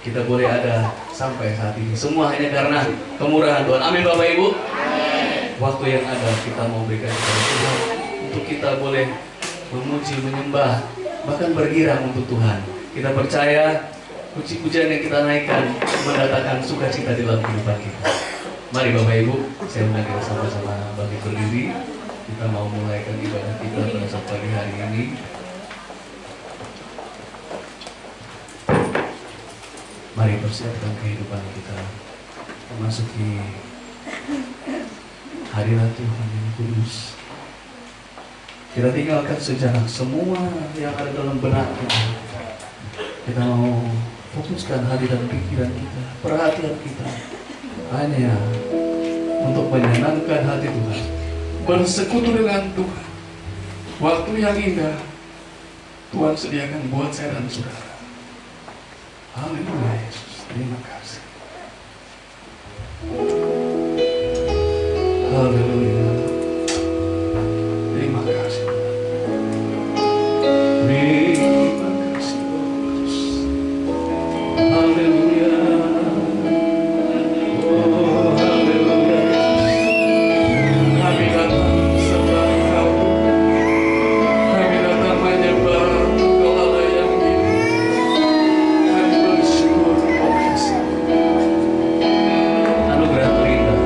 kita boleh ada sampai saat ini. Semua hanya karena kemurahan Tuhan. Amin Bapak Ibu. Amin. Waktu yang ada kita mau berikan kepada Tuhan untuk kita boleh memuji, menyembah, bahkan bergirang untuk Tuhan. Kita percaya puji-pujian yang kita naikkan mendatangkan sukacita di dalam kehidupan kita. Mari Bapak Ibu, saya undang kita sama-sama bangkit berdiri. Kita mau mulaikan ibadah kita pada saat pagi hari ini. Mari persiapkan kehidupan kita memasuki hadirat Tuhan yang kudus. Kita tinggalkan sejenak semua yang ada dalam benak kita. Kita mau fokuskan hati dan pikiran kita, perhatian kita hanya untuk menyenangkan hati Tuhan, bersekutu dengan Tuhan. Waktu yang indah Tuhan sediakan buat saya dan saudara. Haleluya Yesus, terima kasih. Haleluya, terima kasih. Terima kasih Yesus. Haleluya. Oh haleluya Yesus. Kami datang sembah Engkau. Kami datang menyembah Engkau Allah yang hidup. Kami bersyukur oh kasih. Anugerah terindah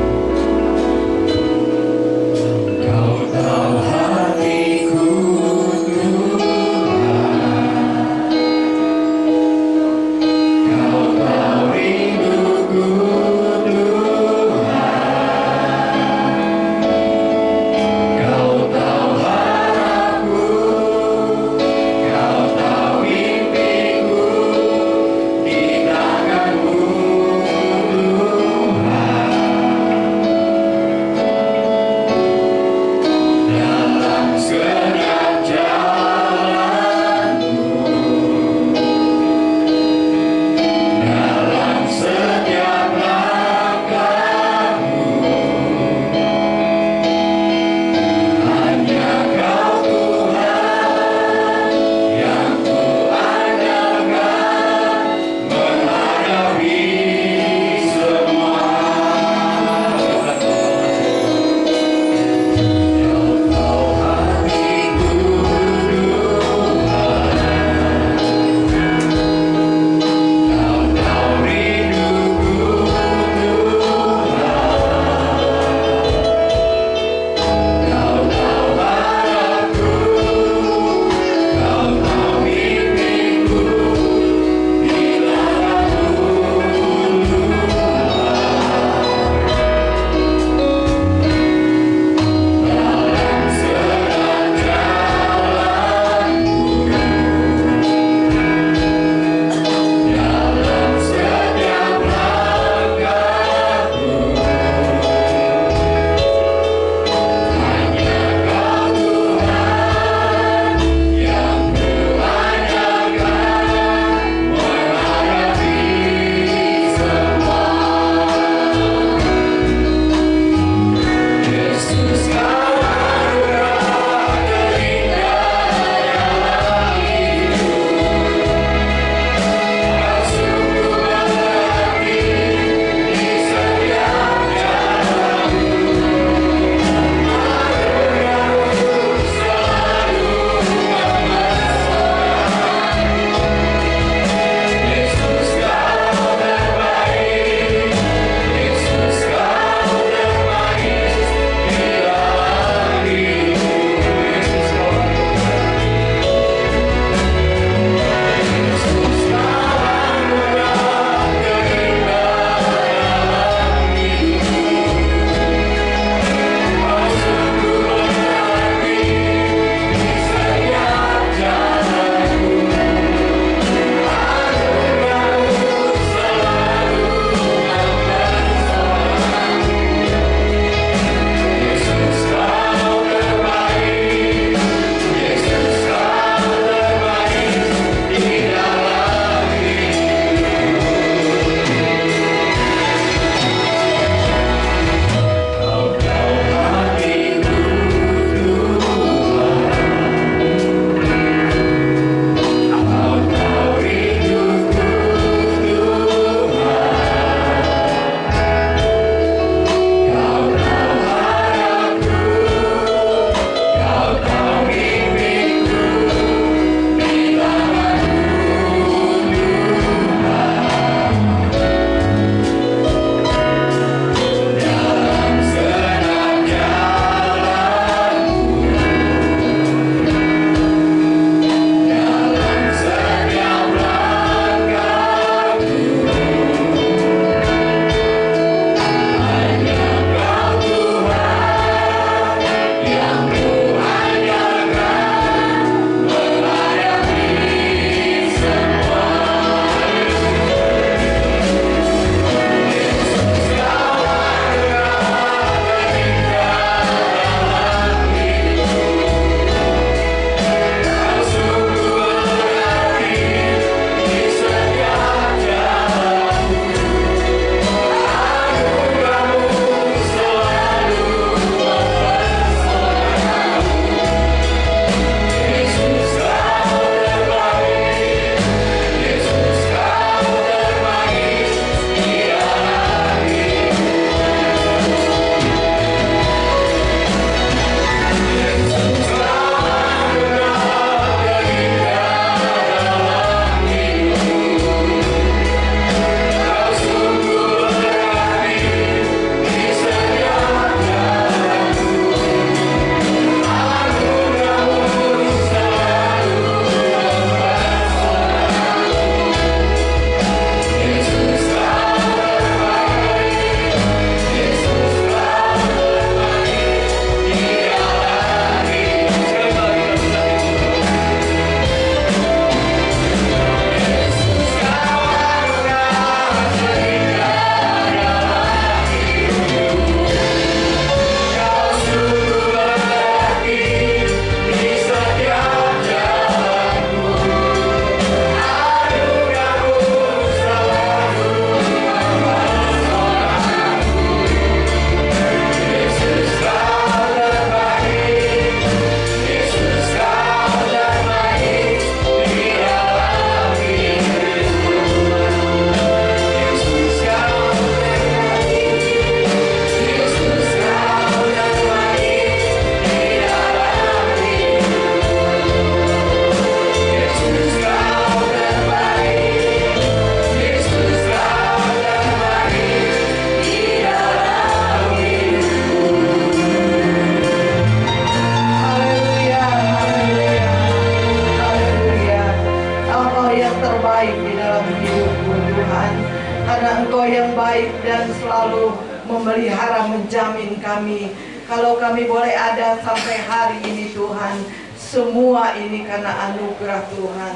dan selalu memelihara, menjamin kami. Kalau kami boleh ada sampai hari ini Tuhan, semua ini karena anugerah Tuhan.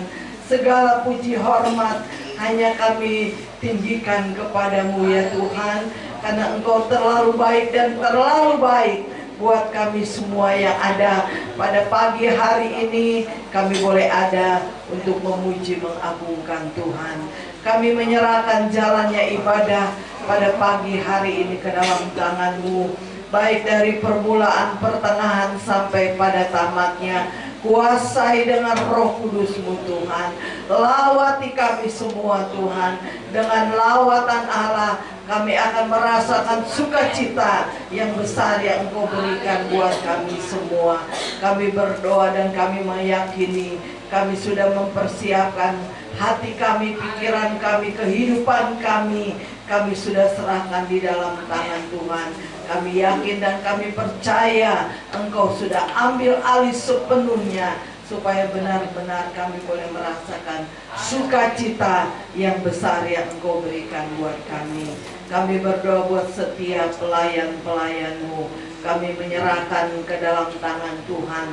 Segala puji hormat hanya kami tinggikan kepadamu ya Tuhan, karena Engkau terlalu baik dan terlalu baik buat kami semua yang ada pada pagi hari ini. Kami boleh ada untuk memuji, mengagungkan Tuhan. Kami menyerahkan jalannya ibadah pada pagi hari ini ke dalam tangan-Mu, baik dari permulaan, pertengahan sampai pada tamatnya. Kuasai dengan Roh Kudus-Mu Tuhan. Lawati kami semua Tuhan. Dengan lawatan Allah kami akan merasakan sukacita yang besar yang Engkau berikan buat kami semua. Kami berdoa dan kami meyakini kami sudah mempersiapkan hati kami, pikiran kami, kehidupan kami. Kami sudah serahkan di dalam tangan Tuhan. Kami yakin dan kami percaya Engkau sudah ambil alih sepenuhnya, supaya benar-benar kami boleh merasakan sukacita yang besar yang Engkau berikan buat kami. Kami berdoa buat setiap pelayan-pelayan-Mu. Kami menyerahkan ke dalam tangan Tuhan.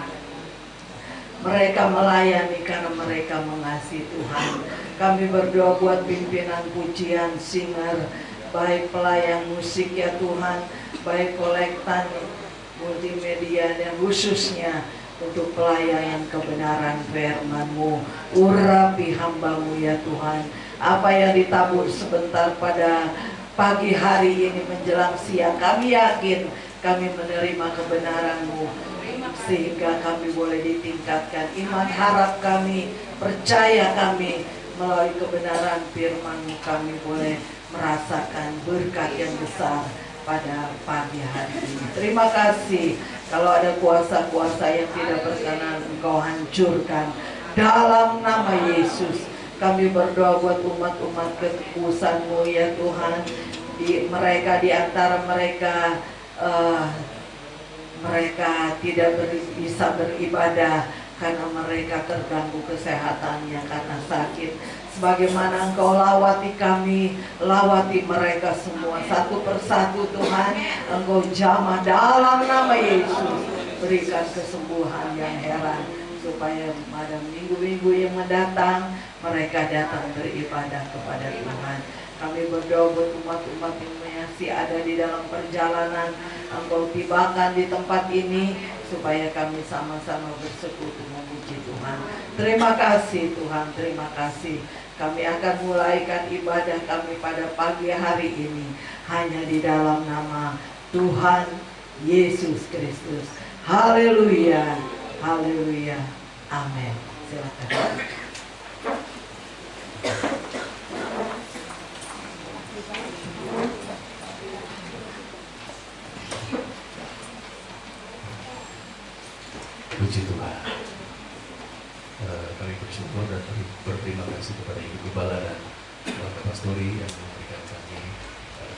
Mereka melayani karena mereka mengasihi Tuhan. Kami berdoa buat pimpinan pujian, singer, baik pelayan musik ya Tuhan, baik kolektan multimedia, dan khususnya untuk pelayanan kebenaran firman-Mu. Urapi hamba-Mu ya Tuhan. Apa yang ditabur sebentar pada pagi hari ini menjelang siang, kami yakin kami menerima kebenaran-Mu, sehingga kami boleh ditingkatkan iman, harap kami, percaya kami, melalui kebenaran firman-Mu kami boleh merasakan berkat yang besar pada pagi hari ini. Terima kasih. Kalau ada kuasa-kuasa yang tidak berkenan, Engkau hancurkan dalam nama Yesus. Kami berdoa buat umat-umat kekudusan-Mu ya Tuhan. Di antara mereka tidak bisa beribadah karena mereka terganggu kesehatannya karena sakit. Sebagaimana Engkau lawati kami, lawati mereka semua satu persatu Tuhan. Engkau jamah dalam nama Yesus. Berikan kesembuhan yang heran, supaya pada minggu-minggu yang mendatang mereka datang beribadah kepada Tuhan. Kami berdoa buat umat-umat yang masih ada di dalam perjalanan. Engkau tibakan di tempat ini, supaya kami sama-sama bersekutu memuji Tuhan. Terima kasih Tuhan, terima kasih. Kami akan mulaikan ibadah kami pada pagi hari ini hanya di dalam nama Tuhan Yesus Kristus. Haleluya, haleluya, amin. Silakan. Puji Tuhan. Kami bersyukur dan berterima kasih kepada Ibu Gembala dan Bapak Pastori yang memberikan kami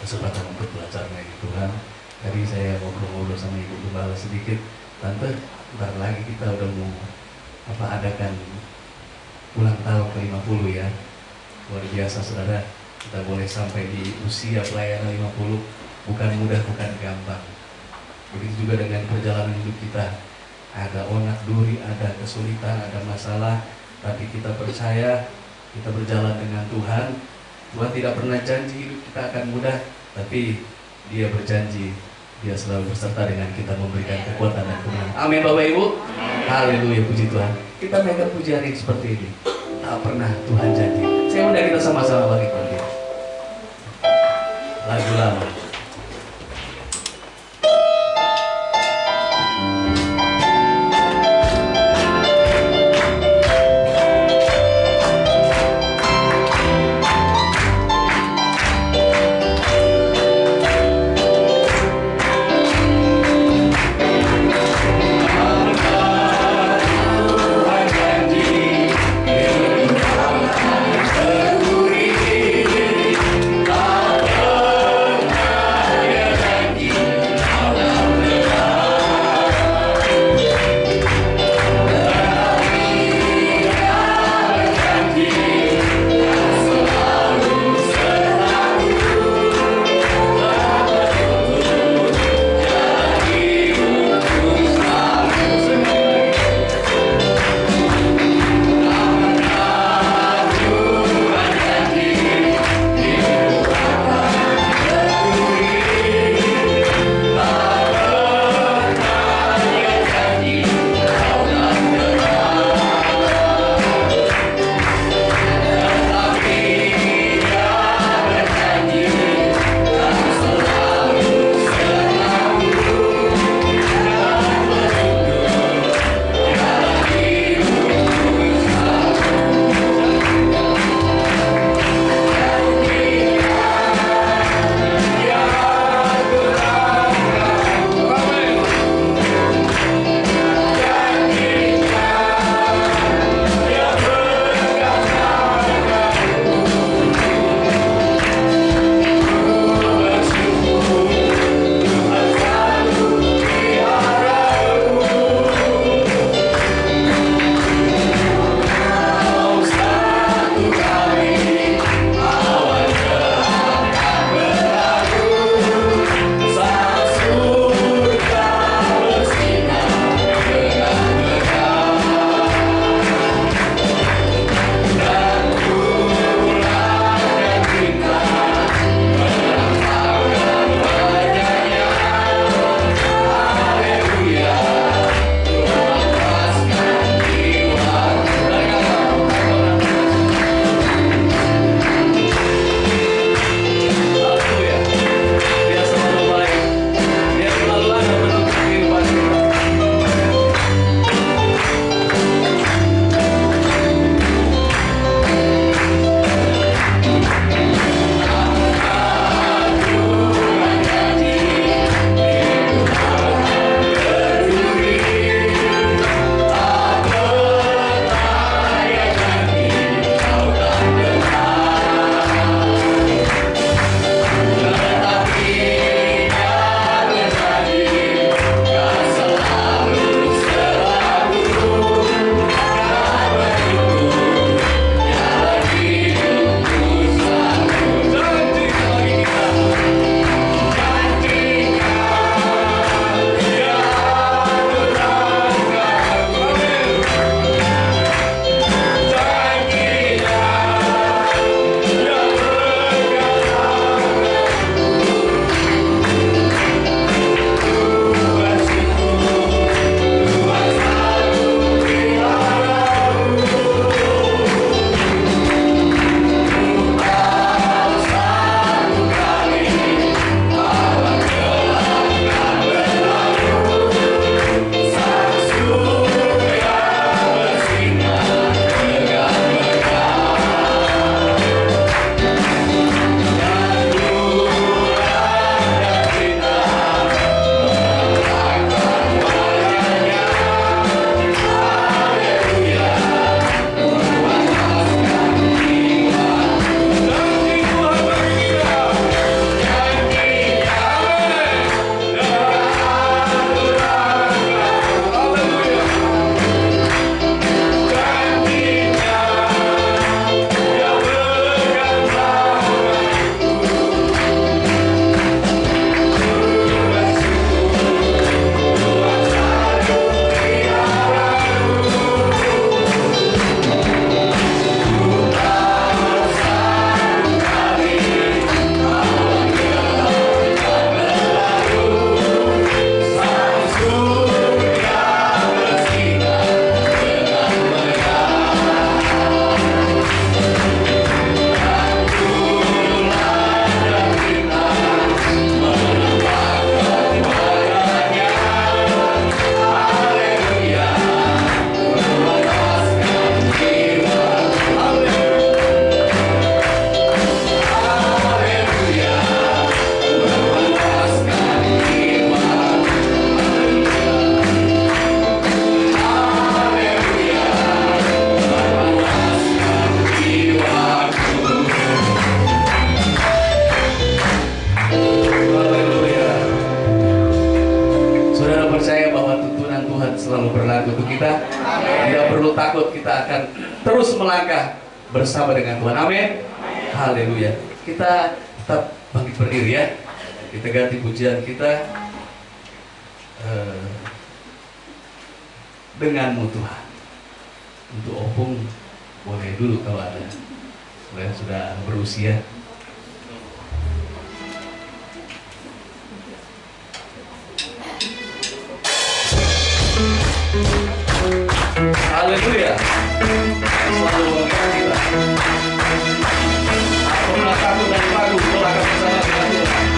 kesempatan untuk belajar mengenai Tuhan. Tadi saya ngobrol-ngobrol sama Ibu Gembala sedikit. Tante, bentar lagi kita udah mau adakan ulang tahun ke-50 ya. Luar biasa saudara, kita boleh sampai di usia pelayanan 50. Bukan mudah, bukan gampang. Begitu juga dengan perjalanan hidup kita. Ada onak duri, ada kesulitan, ada masalah, tapi kita percaya, kita berjalan dengan Tuhan. Tuhan tidak pernah janji hidup kita akan mudah, tapi Dia berjanji Dia selalu berserta dengan kita, memberikan kekuatan dan kemenangan. Amin Bapak Ibu. Haleluya, puji Tuhan. Kita megang pujian yang seperti ini, tak pernah Tuhan janji. Saya undang kita sama-sama bagi lagu lama. bahwa tuntunan Tuhan selalu berlaku untuk kita. Tidak perlu takut, kita akan terus melangkah bersama dengan Tuhan. Amin. Haleluya. Kita tetap bangkit berdiri ya. Kita ganti pujian kita denganmu Tuhan. Untuk opung boleh dulu kalau ada. Yang sudah berusia. Haleluya. Selalu mengingat kita. Aku takut dan ragu kalau akan bersama dengan Tuhan.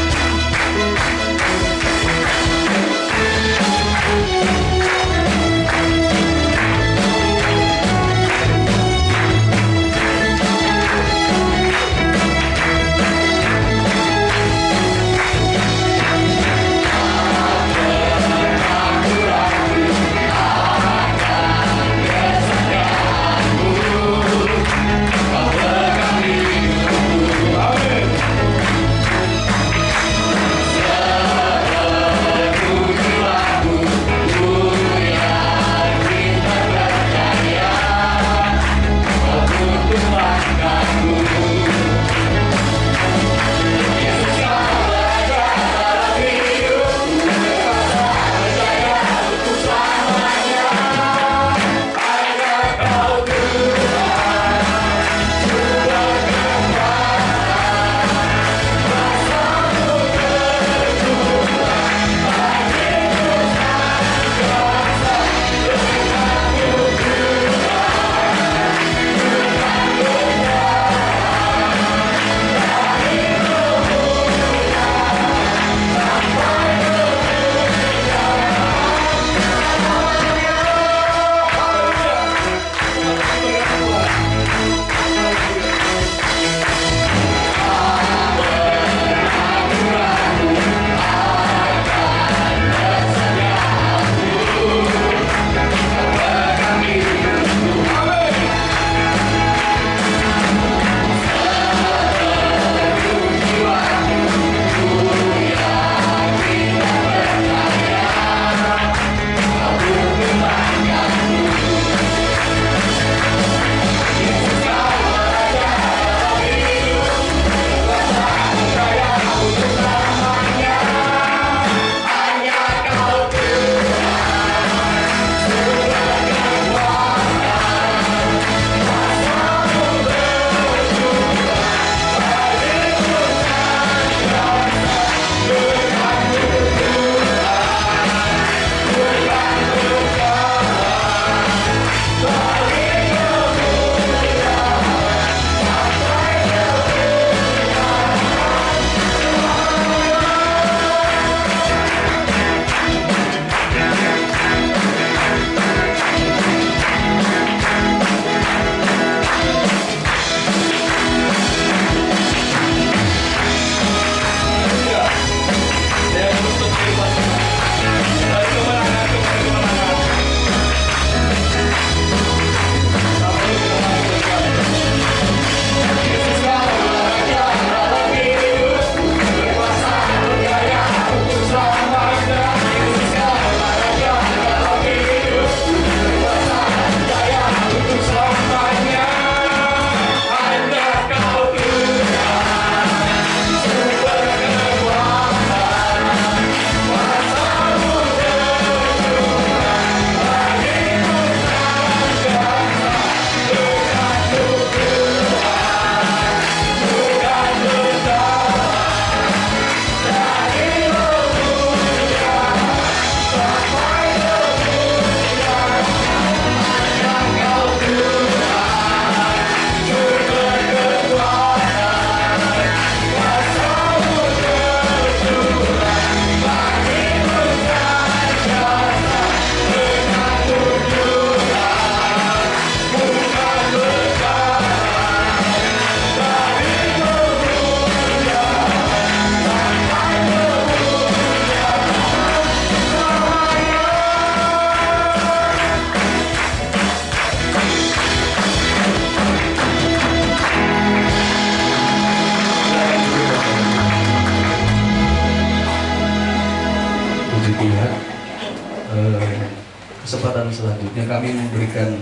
kesempatan selanjutnya kami memberikan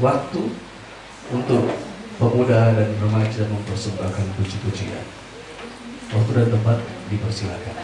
waktu untuk pemuda dan remaja mempersembahkan puji-pujian. Waktu dan tempat dipersilakan.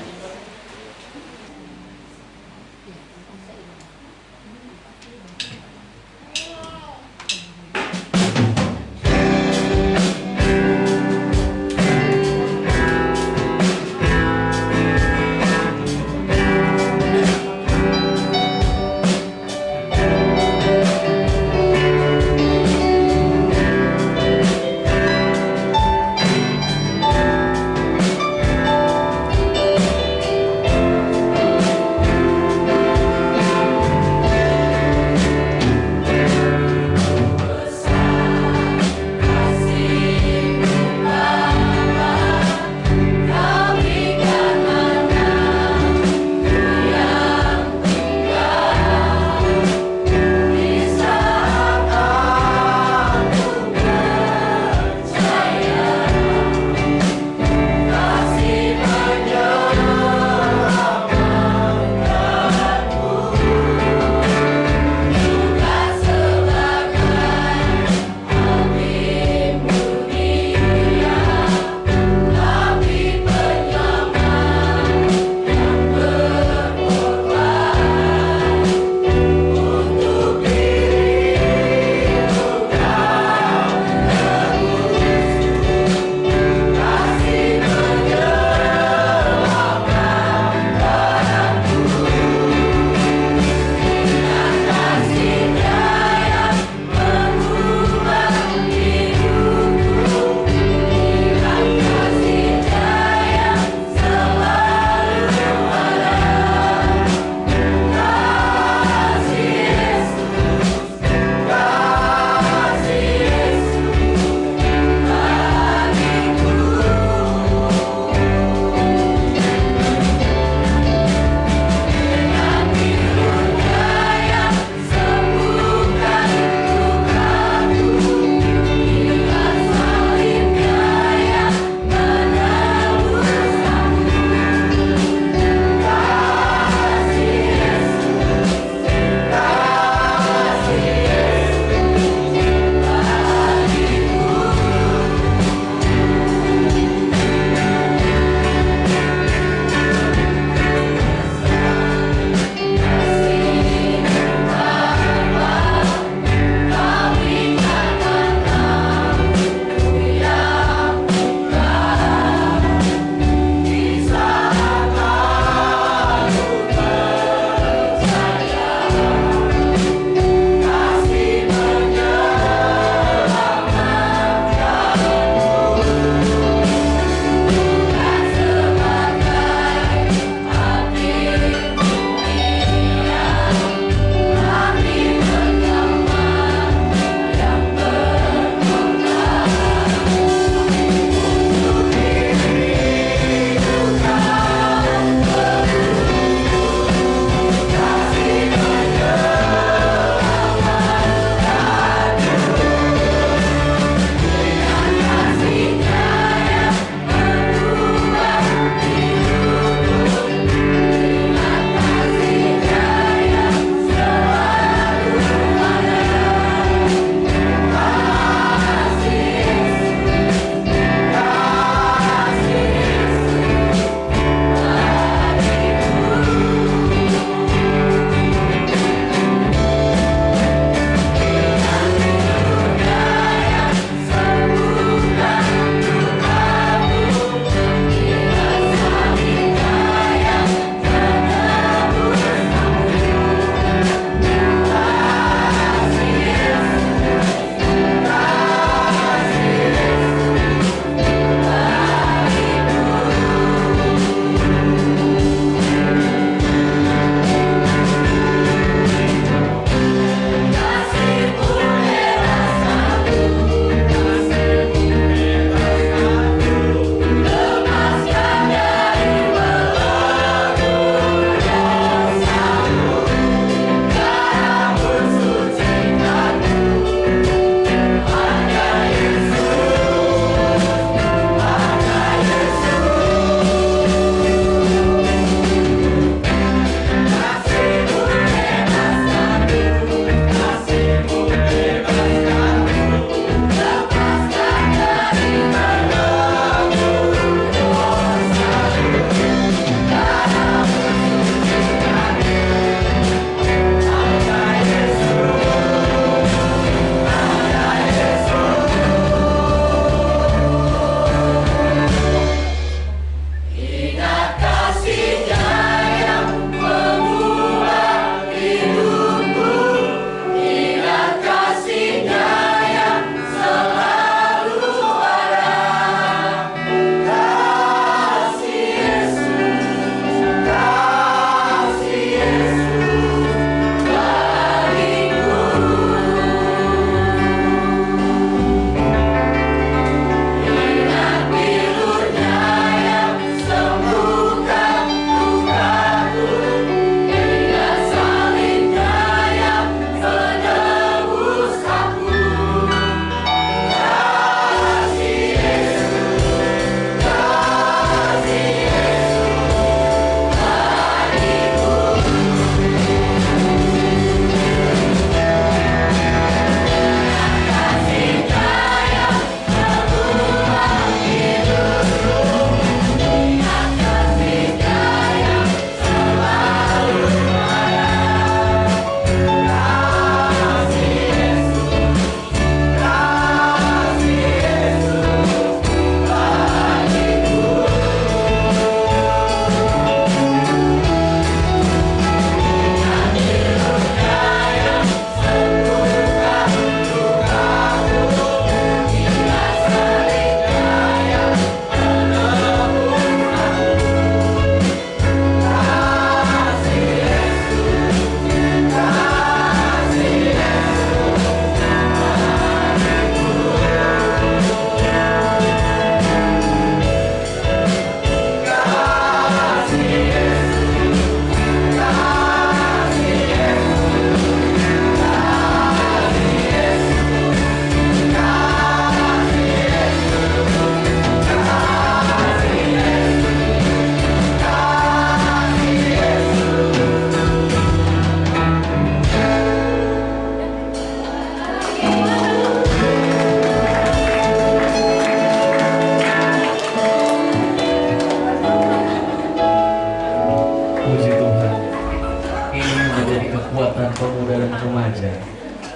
pemuda dan remaja,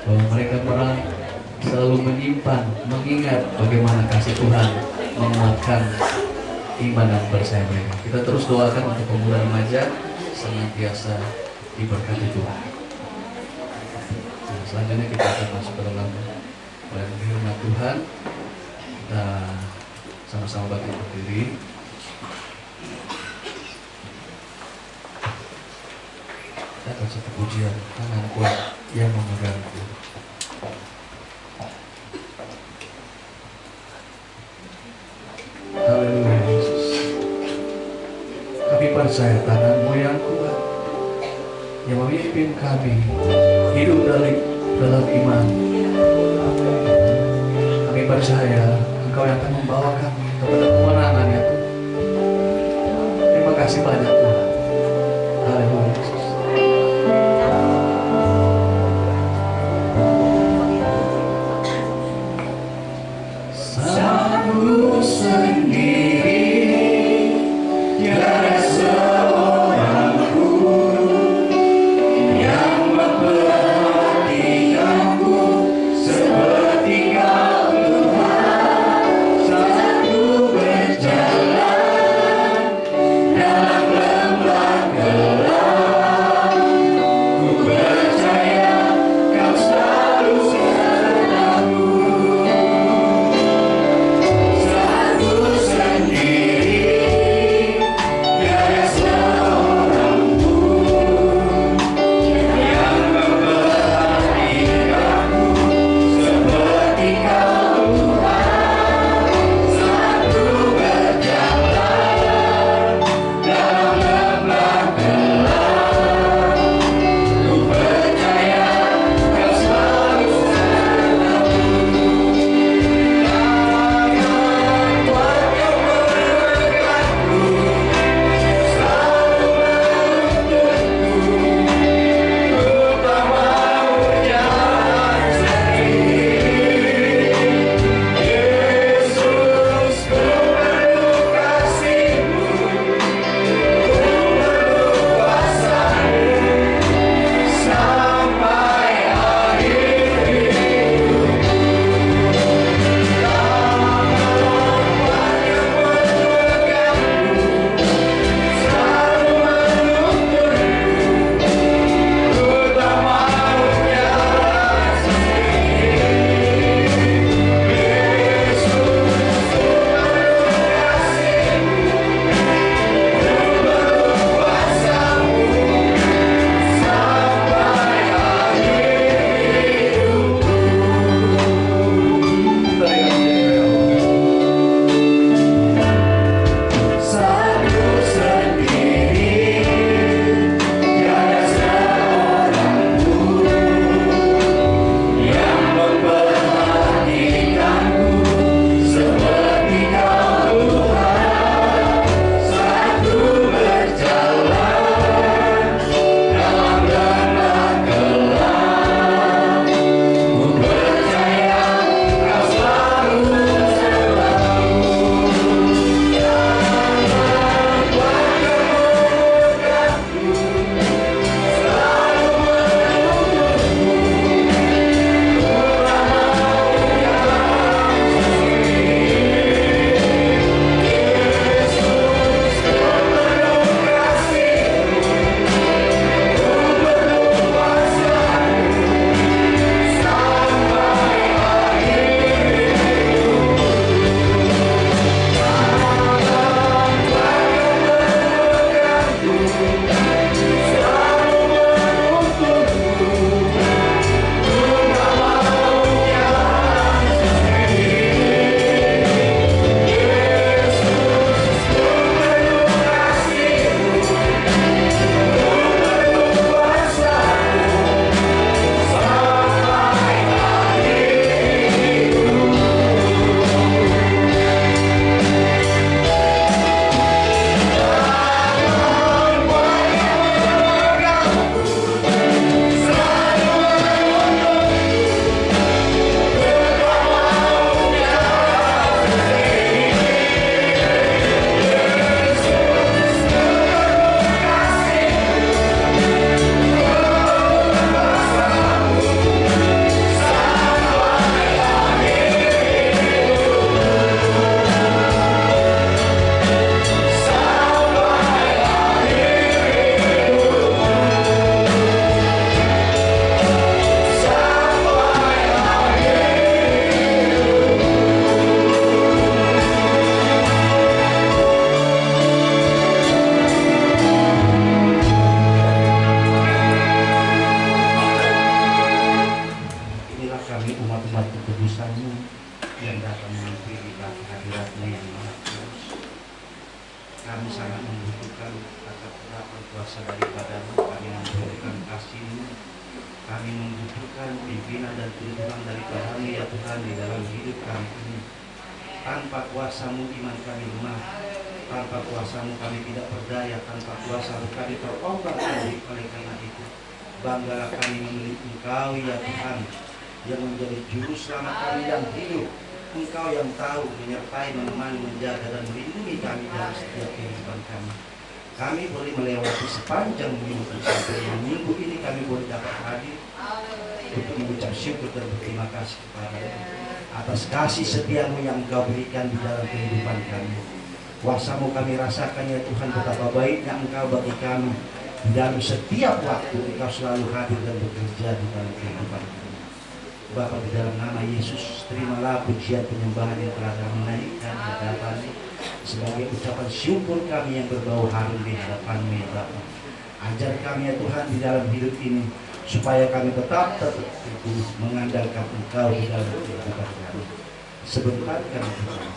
bahwa mereka selalu menyimpan, mengingat bagaimana kasih Tuhan menguatkan iman dan percaya mereka. Kita terus doakan untuk pemuda remaja senantiasa diberkati Tuhan. Nah, selanjutnya kita akan masuk ke dalam firman Tuhan. Kita sama-sama bangkit berdiri. Kita akan satu pujian, tangan kuat yang memegangku. Haleluya Yesus. Kami percaya tangan-Mu yang kuat yang memimpin kami hidup dalam iman. Kami percaya Engkau yang akan membawa kami kepada kemenangan ya Tuhan. Terima kasih banyak Tuhan. Haleluya Yesus. Aku sendiri tiada seorang guru yang memperhatikanku seperti Kau Tuhan saat ku berjalan dalam Kami membutuhkan pimpinan dan tuntunan daripada-Mu ya Tuhan di dalam hidup kami ini. Tanpa kuasa-Mu iman kami lemah, tanpa kuasa-Mu kami tidak berdaya, tanpa kuasa-Mu kami terombang-ambing. Oleh karena itu, banggalah kami memiliki Engkau ya Tuhan, yang menjadi juru selamat kami yang hidup. Engkau yang tahu, menyertai, menemani, menjaga, dan melindungi kami dalam setiap kehidupan kami. Kami boleh melewati sepanjang minggu sampai minggu ini kami boleh dapat hadir untuk mengucap syukur dan berterima kasih kepada-Mu atas kasih setia-Mu yang Engkau berikan di dalam kehidupan kami. Kuasa-Mu kami rasakan ya Tuhan, betapa baiknya Engkau bagi kami. Di dalam setiap waktu Engkau selalu hadir dan bekerja di dalam kehidupan kami. Bapa, di dalam nama Yesus, terimalah pujian penyembahan yang telah kami naikkan di hadapan-Mu sebagai ucapan syukur kami yang berbau harum di hadapan-Mu ya Bapa. Ajar kami ya Tuhan di dalam hidup ini supaya kami tetap teguh mengandalkan Engkau di dalam kehidupan kami. Sebentar kami Tuhan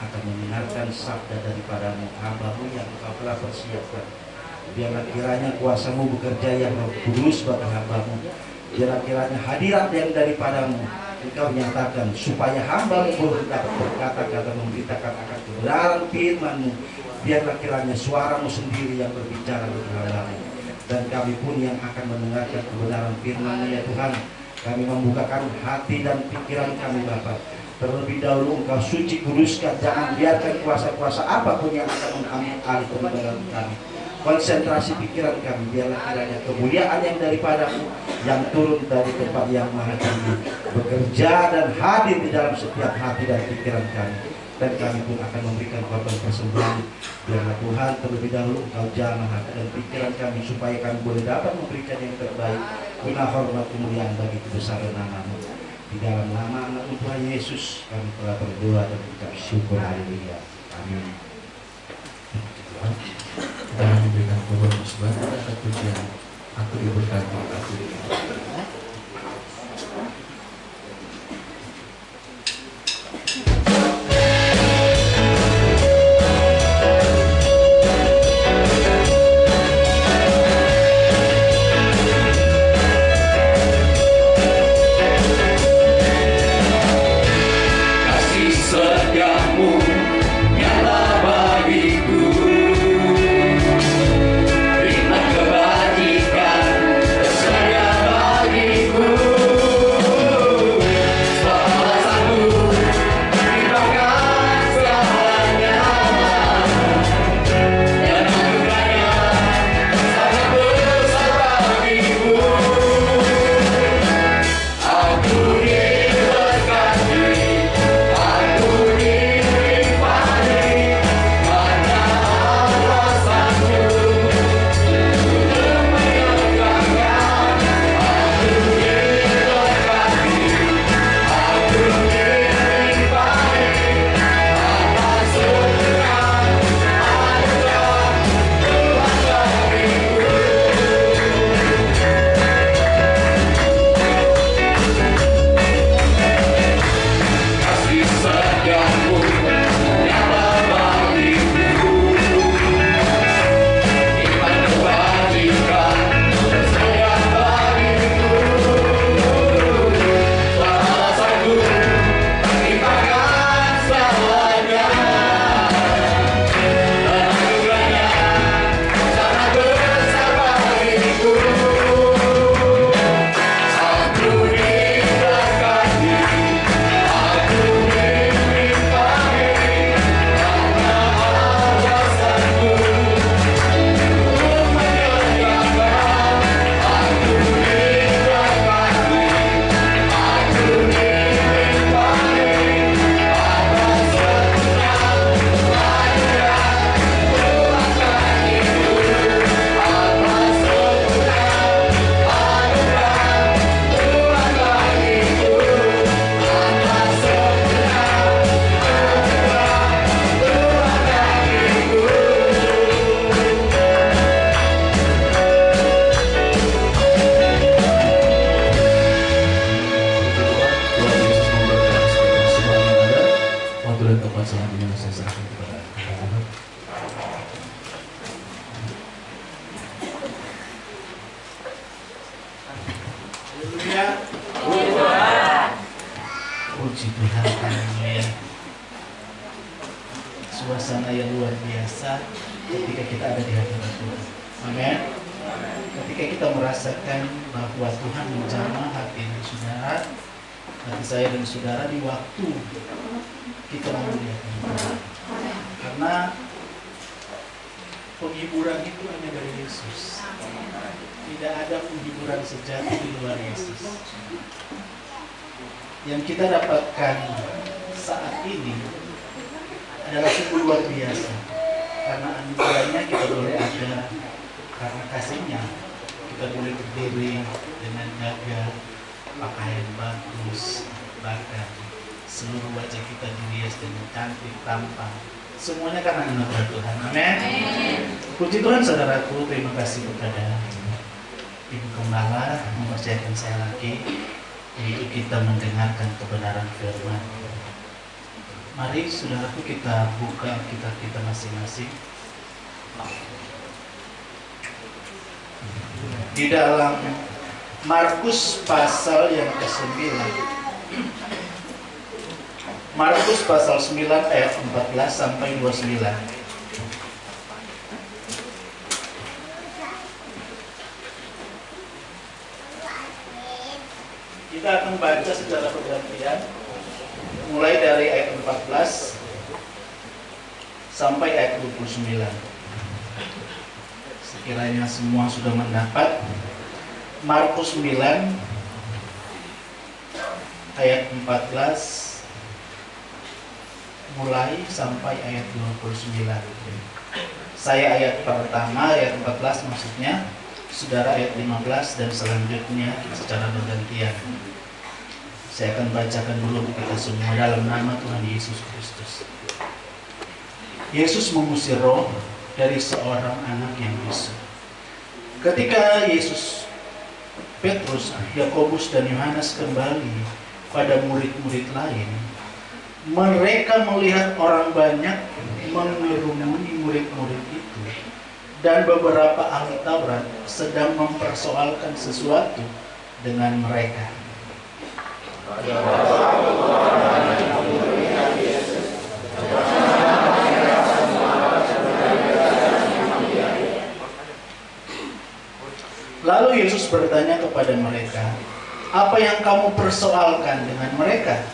akan mendengarkan sabda daripada-Mu, hamba-Mu yang Engkau telah persiapkan. Biarlah kiranya kuasa-Mu bekerja yang Roh Kudus bagi hamba-Mu. Biarlah kiranya hadirat yang daripada-Mu Engkau nyatakan supaya hamba-Mu boleh dapat berkata-kata memberitakan akan kebenaran firman-Mu. Biarlah kiranya suara-Mu sendiri yang berbicara bagi hamba-Mu, dan kami pun yang akan mendengarkan kebenaran firman-Mu ya Tuhan. Kami membukakan hati dan pikiran kami Bapa. Terlebih dahulu Engkau suci kuduskan, jangan biarkan kuasa-kuasa apapun yang akan mengambil alih kebenaran kami. Konsentrasi pikiran kami, biarlah kiranya kemuliaan yang daripada-Mu yang turun dari tempat yang maha tinggi bekerja dan hadir di dalam setiap hati dan pikiran kami. Dan kami pun akan memberikan korban persembahan. Biarlah Tuhan terlebih dahulu Engkau jamah hati dan pikiran kami supaya kami boleh dapat memberikan yang terbaik guna hormat kemuliaan bagi kebesaran nama-Mu. Di dalam nama anak Tuhan Yesus kami telah berdoa dan mengucap syukur. Haleluya. Amin. Kita memberikan korban persembahan dan pujian. Aku diberkati, aku diberkati. Kasih setiamu nyala bagiku, kebajikan saya Puji Tuhan, haleluya. Suasana yang luar biasa ketika kita ada di hadapan Tuhan. Amin. Ketika kita merasakan bahwa Tuhan menjamah hati saudara, hati saya dan saudara di waktu kita memuliakan Tuhan. Karena penghiburan itu hanya dari Yesus. Tidak ada penghiburan sejati di luar Yesus. Yang kita dapatkan saat ini adalah sungguh luar biasa. Karena anugerahnya kita boleh ada, karena kasihnya kita boleh berdiri dengan gagah, pakaian bagus, bahkan seluruh wajah kita dirias dengan cantik, tampan. Semuanya karena anugerah Tuhan. Amin. Puji Tuhan, saudaraku. Terima kasih kepada Ibu Gembala mempercayakan saya lagi untuk kita mendengarkan kebenaran firman. Mari saudaraku kita buka kita masing-masing di dalam Markus pasal yang ke-9. Markus pasal 9 ayat 14 sampai 29. Kita akan baca secara bergantian mulai dari ayat 14 sampai ayat 29. Sekiranya semua sudah mendapat Markus 9 ayat 14 mulai sampai ayat 29. Saya ayat pertama, ayat 14 maksudnya, saudara ayat 15 dan selanjutnya secara bergantian. Saya akan bacakan dulu untuk kita semua dalam nama Tuhan Yesus Kristus. Yesus mengusir roh dari seorang anak yang bisu. Ketika Yesus, Petrus, Yakobus dan Yohanes kembali pada murid-murid lain, mereka melihat orang banyak mengerumuni murid-murid itu, dan beberapa ahli Taurat sedang mempersoalkan sesuatu dengan mereka. Lalu Yesus bertanya kepada mereka, "Apa yang kamu persoalkan dengan mereka?"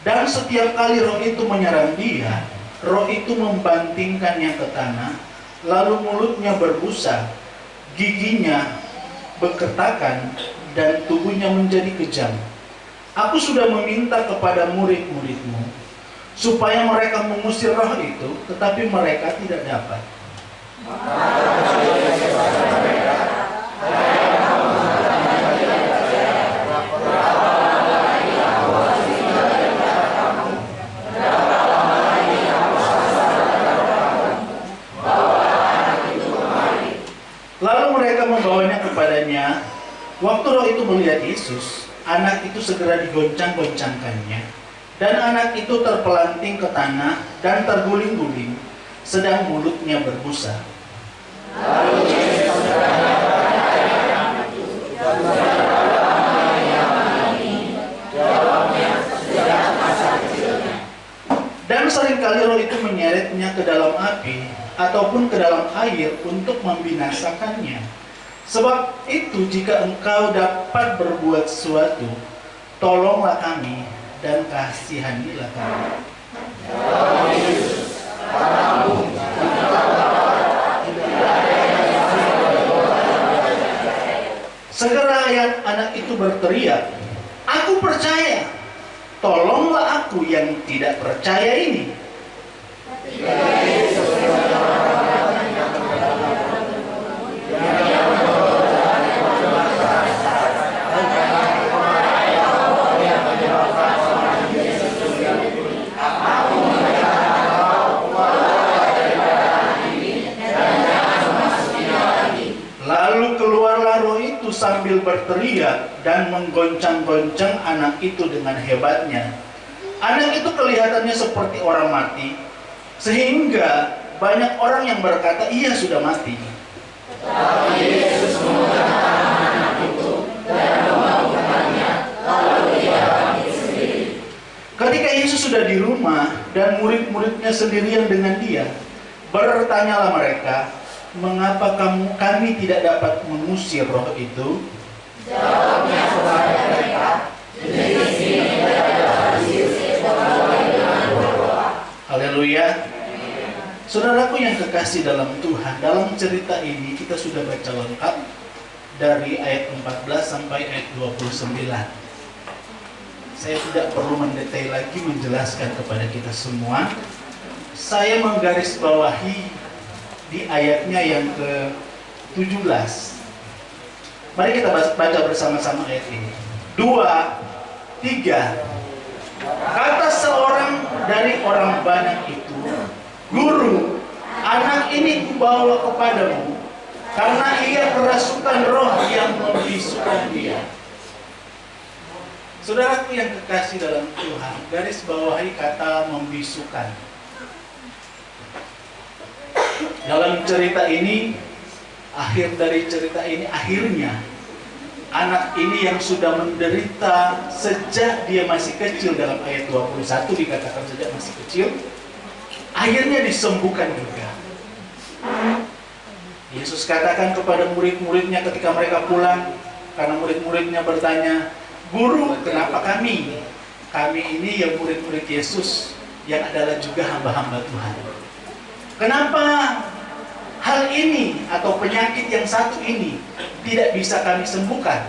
Dan setiap kali roh itu menyerang dia, roh itu membantingkannya ke tanah, lalu mulutnya berbusa, giginya berkertakan, dan tubuhnya menjadi kejam. Aku sudah meminta kepada murid-muridmu supaya mereka mengusir roh itu, tetapi mereka tidak dapat. Lalu mereka membawanya kepadanya. Waktu roh itu melihat Yesus, anak itu segera digoncang-goncangkannya, dan anak itu terpelanting ke tanah dan terguling-guling, sedang mulutnya berbusa. Dan seringkali roh itu menyeretnya ke dalam api ataupun ke dalam air untuk membinasakannya. Sebab itu jika engkau dapat berbuat sesuatu, tolonglah kami dan kasihanilah kami. Segera anak itu berteriak, "Aku percaya, tolonglah aku yang tidak percaya ini." Sambil berteriak dan menggoncang-goncang anak itu dengan hebatnya. Anak itu kelihatannya seperti orang mati, sehingga banyak orang yang berkata ia sudah mati. Tetapi Yesus mengatakan anak itu dan membangunkannya, lalu ia bangkit sendiri. Ketika Yesus sudah di rumah dan murid-muridnya sendirian dengan dia, bertanyalah mereka, mengapa kami tidak dapat mengusir roh itu? Jawabnya kepada mereka, di sini tidak dapat diusir kecuali dengan berdoa. Haleluya. Saudaraku yang kekasih dalam Tuhan, dalam cerita ini kita sudah baca lengkap dari ayat 14 sampai ayat 29. Saya tidak perlu mendetail lagi menjelaskan kepada kita semua. Saya menggarisbawahi di ayatnya yang ke-17. Mari kita baca bersama-sama ayat ini. 2, 3. Kata seorang dari orang banyak itu, Guru, anak ini kubawa kepadamu karena ia kerasukan roh yang membisukan dia. Saudaraku yang kekasih dalam Tuhan, garis bawahi kata membisukan. Dalam cerita ini, akhir dari cerita ini, akhirnya anak ini yang sudah menderita sejak dia masih kecil, dalam ayat 21 dikatakan sejak masih kecil, akhirnya disembuhkan juga. Yesus katakan kepada murid-muridnya ketika mereka pulang, karena murid-muridnya bertanya, Guru, kenapa kami? Kami ini yang murid-murid Yesus yang adalah juga hamba-hamba Tuhan. Kenapa hal ini atau penyakit yang satu ini tidak bisa kami sembuhkan?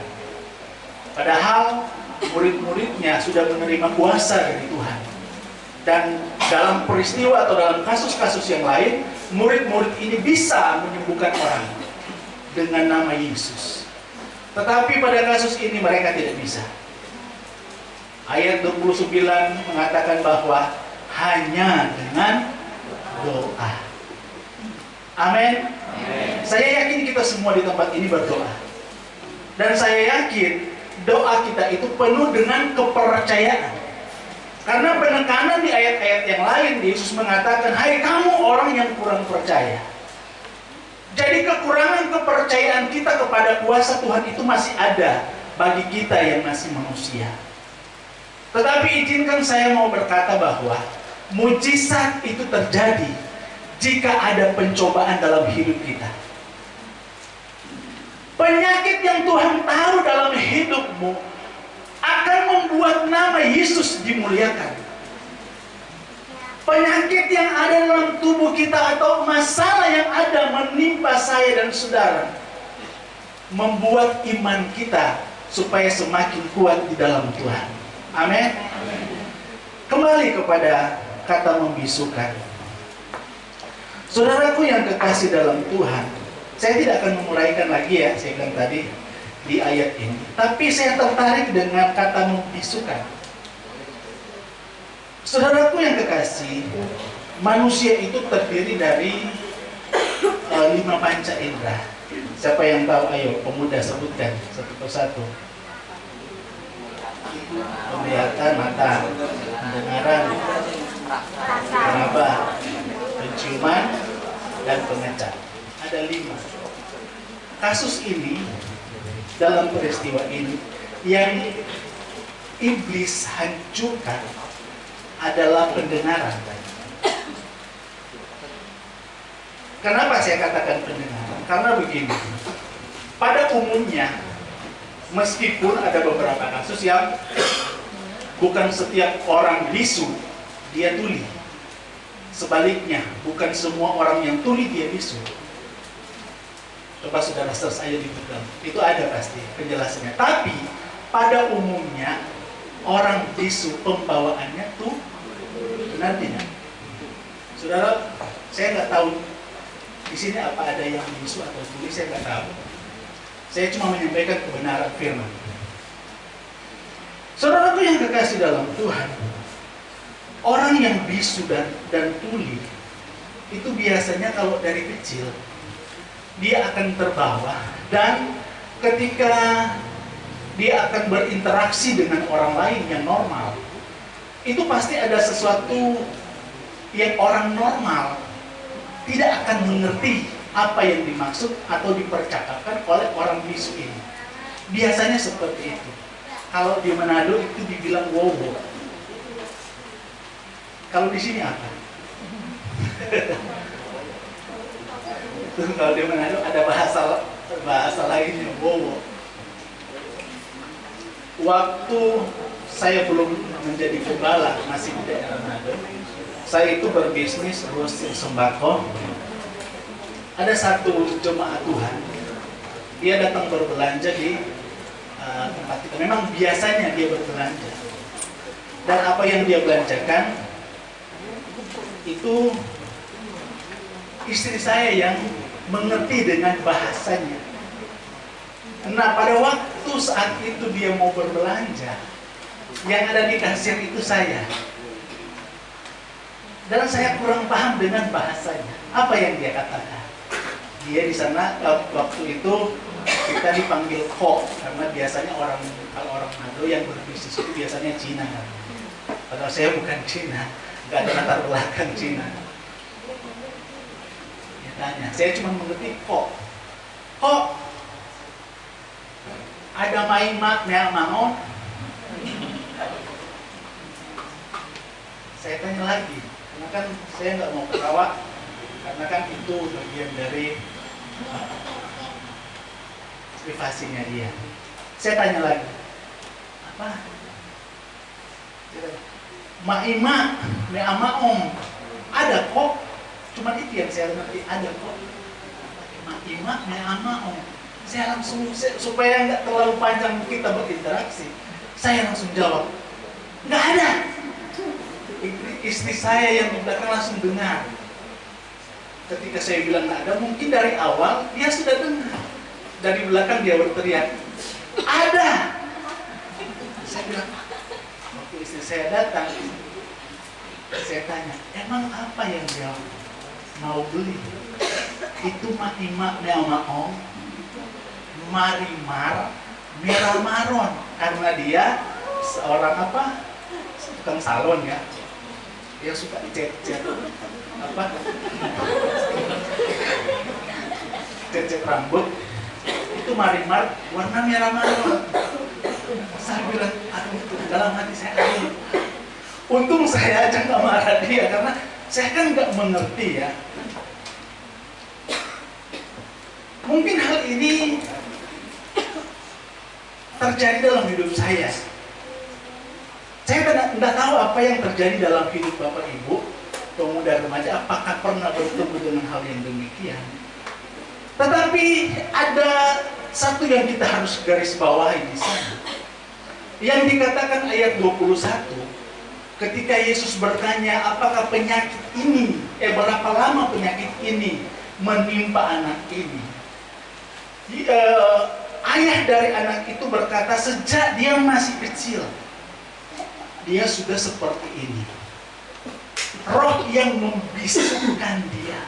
Padahal murid-muridnya sudah menerima kuasa dari Tuhan. Dan dalam peristiwa atau dalam kasus-kasus yang lain, murid-murid ini bisa menyembuhkan orang dengan nama Yesus. Tetapi pada kasus ini mereka tidak bisa. Ayat 29 mengatakan bahwa hanya dengan doa. Amin. Saya yakin kita semua di tempat ini berdoa. Dan saya yakin doa kita itu penuh dengan kepercayaan. Karena penekanan di ayat-ayat yang lain, Yesus mengatakan, hai kamu orang yang kurang percaya. Jadi kekurangan kepercayaan kita kepada kuasa Tuhan itu masih ada bagi kita yang masih manusia. Tetapi izinkan saya mau berkata bahwa mujizat itu terjadi jika ada pencobaan dalam hidup kita. Penyakit yang Tuhan taruh dalam hidupmu akan membuat nama Yesus dimuliakan. Penyakit yang ada dalam tubuh kita atau masalah yang ada menimpa saya dan saudara membuat iman kita supaya semakin kuat di dalam Tuhan. Amin. Kembali kepada kata membisukan. Saudaraku yang kekasih dalam Tuhan, saya tidak akan menguraikan lagi ya, saya bilang tadi di ayat ini. Tapi saya tertarik dengan kata membisukan. Saudaraku yang kekasih, manusia itu terdiri dari 5 panca indera. Siapa yang tahu? Ayo, pemuda sebutkan satu persatu. Penglihatan mata, pendengaran, peraba, penciuman, dan pengecat. Ada 5. Kasus ini, dalam peristiwa ini, yang iblis hancurkan adalah pendengaran. Kenapa saya katakan pendengaran? Karena begini, pada umumnya, meskipun ada beberapa kasus yang bukan setiap orang bisu dia tuli, sebaliknya bukan semua orang yang tuli dia bisu. Coba saudara search aja di Google, itu ada pasti penjelasannya. Tapi pada umumnya orang bisu pembawaannya tuh benar tidak? Saudara, saya nggak tahu di sini apa ada yang bisu atau tuli, saya nggak tahu. Saya cuma menyampaikan kebenaran firman. Saudaraku yang kekasih dalam Tuhan, orang yang bisu dan tuli itu biasanya kalau dari kecil dia akan terbawa, dan ketika dia akan berinteraksi dengan orang lain yang normal, itu pasti ada sesuatu yang orang normal tidak akan mengerti apa yang dimaksud atau dipercakapkan oleh orang bisu ini. Biasanya seperti itu. Kalau di Manado itu dibilang wowo. Kalau di sini apa? Kalau di Manado ada bahasa lainnya, wowo. Waktu saya belum menjadi gembala, masih di daerah Manado, saya itu berbisnis roasting sembako. Ada satu jemaat Tuhan, dia datang berbelanja di tempat kita. Memang biasanya dia berbelanja. Dan apa yang dia belanjakan itu istri saya yang mengerti dengan bahasanya. Nah, pada waktu saat itu dia mau berbelanja, yang ada di kasir itu saya. Dan saya kurang paham dengan bahasanya. Apa yang dia katakan? Dia di sana waktu itu kita dipanggil kok, karena biasanya kalau orang Manado yang berbisnis itu biasanya Cina. Padahal saya bukan Cina, nggak ada latar belakang Cina. Dia tanya, saya cuma mengerti kok, ada maimak mea maon. Saya tanya lagi, karena kan saya nggak mau ketawa, karena kan itu bagian dari privasinya dia. Saya tanya lagi, apa? Maima, mea maom, ada kok. Cuma itu yang saya ngerti, ada kok. Maima, mea maom. Saya langsung, supaya nggak terlalu panjang kita berinteraksi, saya langsung jawab, nggak ada. Istri saya yang di belakang langsung dengar. Ketika saya bilang nggak ada, mungkin dari awal dia sudah dengar. Dari belakang dia berteriak, ada. Saya bilang, waktu istri saya datang, saya tanya, emang apa yang dia mau beli? Itu ma'imak me'amaong, marimar, merah maron. Karena dia seorang apa? Tukang salon ya. Dia suka cet-cet apa? Cet-cet rambut. Itu marimar warna merah maron. Saya bilang, aduh, dalam hati saya, aduh. Untung saya aja nggak marah dia, karena saya kan nggak mengerti ya. Mungkin hal ini terjadi dalam hidup saya. Saya tidak tahu apa yang terjadi dalam hidup Bapak Ibu, pemuda remaja, apakah pernah bertemu dengan hal yang demikian. Tetapi ada satu yang kita harus garis bawahi di sana. Yang dikatakan ayat 21, ketika Yesus bertanya, apakah penyakit ini, berapa lama penyakit ini menimpa anak ini? Ayah dari anak itu berkata, sejak dia masih kecil, dia sudah seperti ini. Roh yang membisukan dia.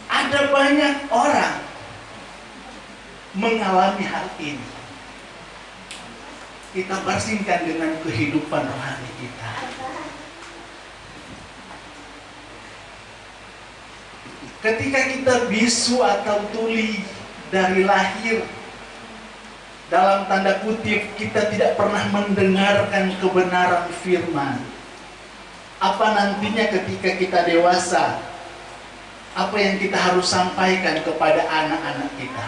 Ada banyak orang mengalami hal ini. Kita bandingkan dengan kehidupan rohani kita. Ketika kita bisu atau tuli dari lahir, dalam tanda kutip, kita tidak pernah mendengarkan kebenaran firman. Apa nantinya ketika kita dewasa? Apa yang kita harus sampaikan kepada anak-anak kita?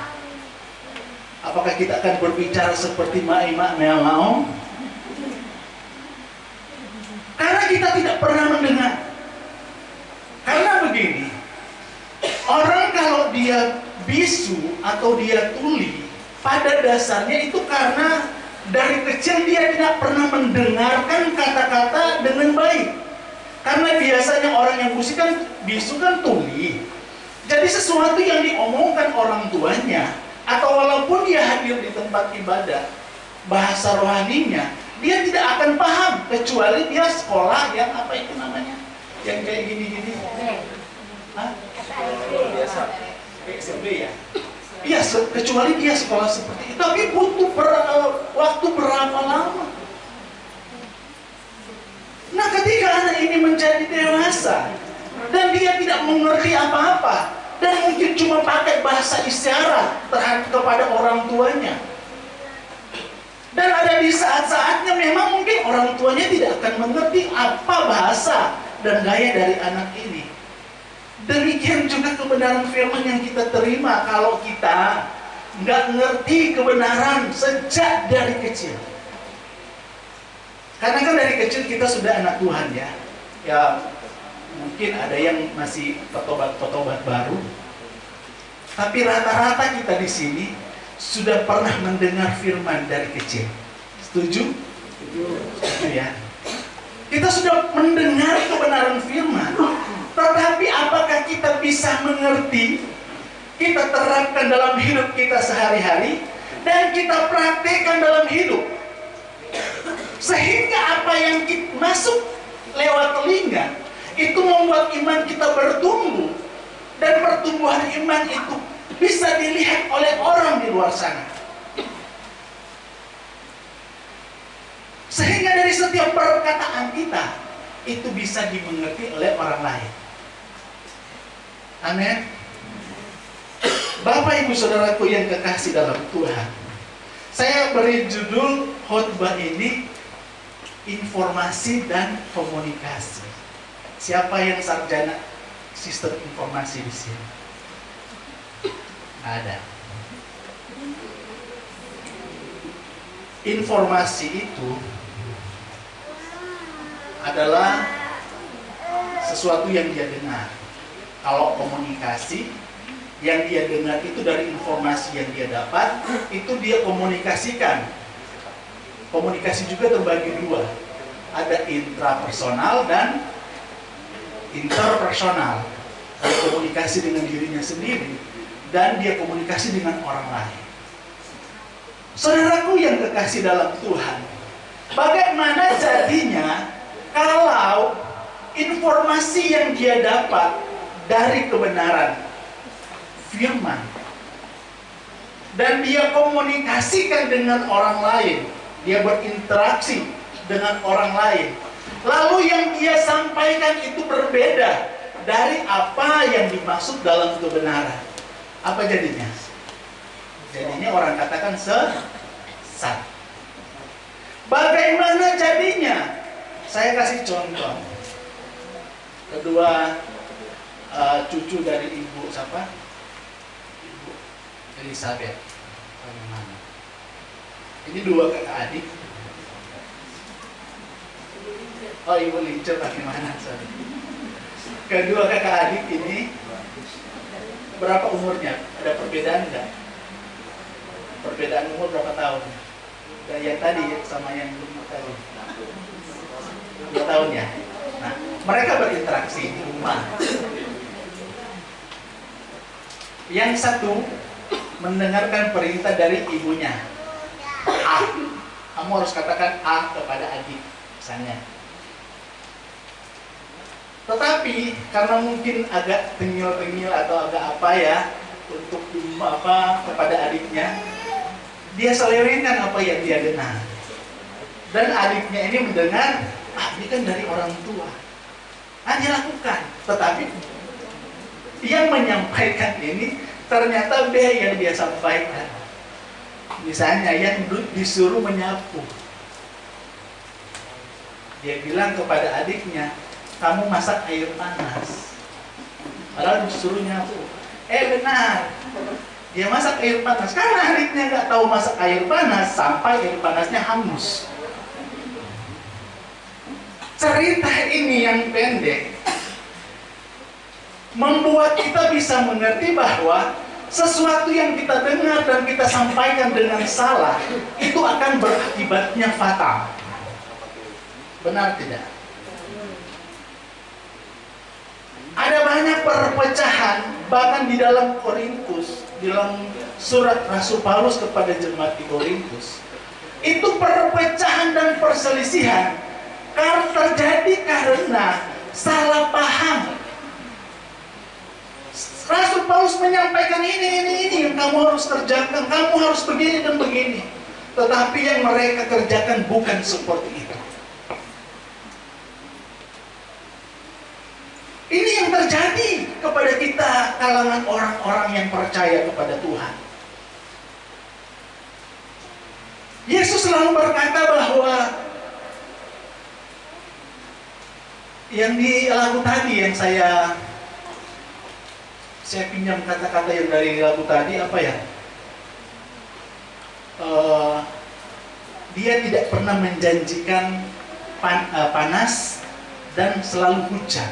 Apakah kita akan berbicara seperti ma'ima me'amau? Karena kita tidak pernah mendengar. Karena begini, orang kalau dia bisu atau dia tuli, pada dasarnya itu karena dari kecil dia tidak pernah mendengarkan kata-kata dengan baik. Karena biasanya orang yang bisu kan tuli. Jadi sesuatu yang diomongkan orang tuanya, atau walaupun dia hadir di tempat ibadah, bahasa rohaninya, dia tidak akan paham, kecuali dia sekolah yang apa itu namanya? Yang kayak gini-gini. Hah? Biasa. SMP ya? Iya, kecuali dia sekolah seperti itu. Tapi butuh waktu berapa lama? ini menjadi dewasa dan dia tidak mengerti apa-apa dan mungkin cuma pakai bahasa isyarat terhadap kepada orang tuanya. Dan ada di saat-saatnya memang mungkin orang tuanya tidak akan mengerti apa bahasa dan gaya dari anak ini. Demikian juga kebenaran firman yang kita terima kalau kita nggak ngerti kebenaran sejak dari kecil. Karena kan dari kecil kita sudah anak Tuhan ya. Ya mungkin ada yang masih petobat baru. Tapi rata-rata kita di sini sudah pernah mendengar firman dari kecil. Setuju? Setuju ya. Kita sudah mendengar kebenaran firman. Tetapi apakah kita bisa mengerti? Kita terapkan dalam hidup kita sehari-hari dan kita praktekkan dalam hidup. Sehingga apa yang kita masuk lewat telinga itu membuat iman kita bertumbuh. Dan pertumbuhan iman itu bisa dilihat oleh orang di luar sana. Sehingga dari setiap perkataan kita itu bisa dimengerti oleh orang lain. Amin. Bapak Ibu Saudaraku yang kekasih dalam Tuhan, saya beri judul khotbah ini informasi dan komunikasi. Siapa yang sarjana sistem informasi di sini? Ada. Informasi itu adalah sesuatu yang dia dengar. Kalau komunikasi yang dia dengar itu dari informasi yang dia dapat, itu dia komunikasikan. Komunikasi juga terbagi dua. Ada intrapersonal dan interpersonal. Dia komunikasi dengan dirinya sendiri dan dia komunikasi dengan orang lain. Saudaraku yang kekasih dalam Tuhan, bagaimana jadinya kalau informasi yang dia dapat dari kebenaran firman dan dia komunikasikan dengan orang lain, dia berinteraksi dengan orang lain, lalu yang dia sampaikan itu berbeda dari apa yang dimaksud dalam kebenaran, apa jadinya? Jadinya orang katakan sesat. Bagaimana jadinya? Saya kasih contoh. Kedua cucu dari ibu siapa? Ibu Elizabeth. Bagaimana? Ini dua kakak adik. Oh, Ibu Lince bagaimana? Sorry. Kedua kakak adik ini berapa umurnya? Ada perbedaan enggak? Perbedaan umur berapa tahun? Dan yang tadi sama yang belum tadi 2 tahun ya. Nah, mereka berinteraksi di rumah. Yang satu mendengarkan perintah dari ibunya. A. Kamu harus katakan A kepada adik misalnya. Tetapi karena mungkin agak tengil-tengil atau agak apa ya untuk kepada adiknya, dia selewengkan apa yang dia dengar. Dan adiknya ini mendengar, ini kan dari orang tua. Dia lakukan. Tetapi yang menyampaikan ini ternyata B yang dia sampaikan. Misalnya yang disuruh menyapu, dia bilang kepada adiknya, kamu masak air panas. Padahal disuruh nyapu. Benar, dia masak air panas. Karena adiknya nggak tahu masak air panas, sampai air panasnya hangus. Cerita ini yang pendek membuat kita bisa mengerti bahwa sesuatu yang kita dengar dan kita sampaikan dengan salah itu akan berakibatnya fatal. Benar tidak? Ada banyak perpecahan bahkan di dalam Korintus, di dalam surat Rasul Paulus kepada jemaat di Korintus. Itu perpecahan dan perselisihan karena terjadi karena salah paham. Rasul Paulus menyampaikan ini yang kamu harus kerjakan, kamu harus begini dan begini. Tetapi yang mereka kerjakan bukan seperti itu. terjadi kepada kita kalangan orang-orang yang percaya kepada Tuhan. Yesus selalu berkata bahwa yang di lagu tadi yang saya pinjam kata-kata yang dari lagu tadi apa ya? Dia tidak pernah menjanjikan panas dan selalu hujan,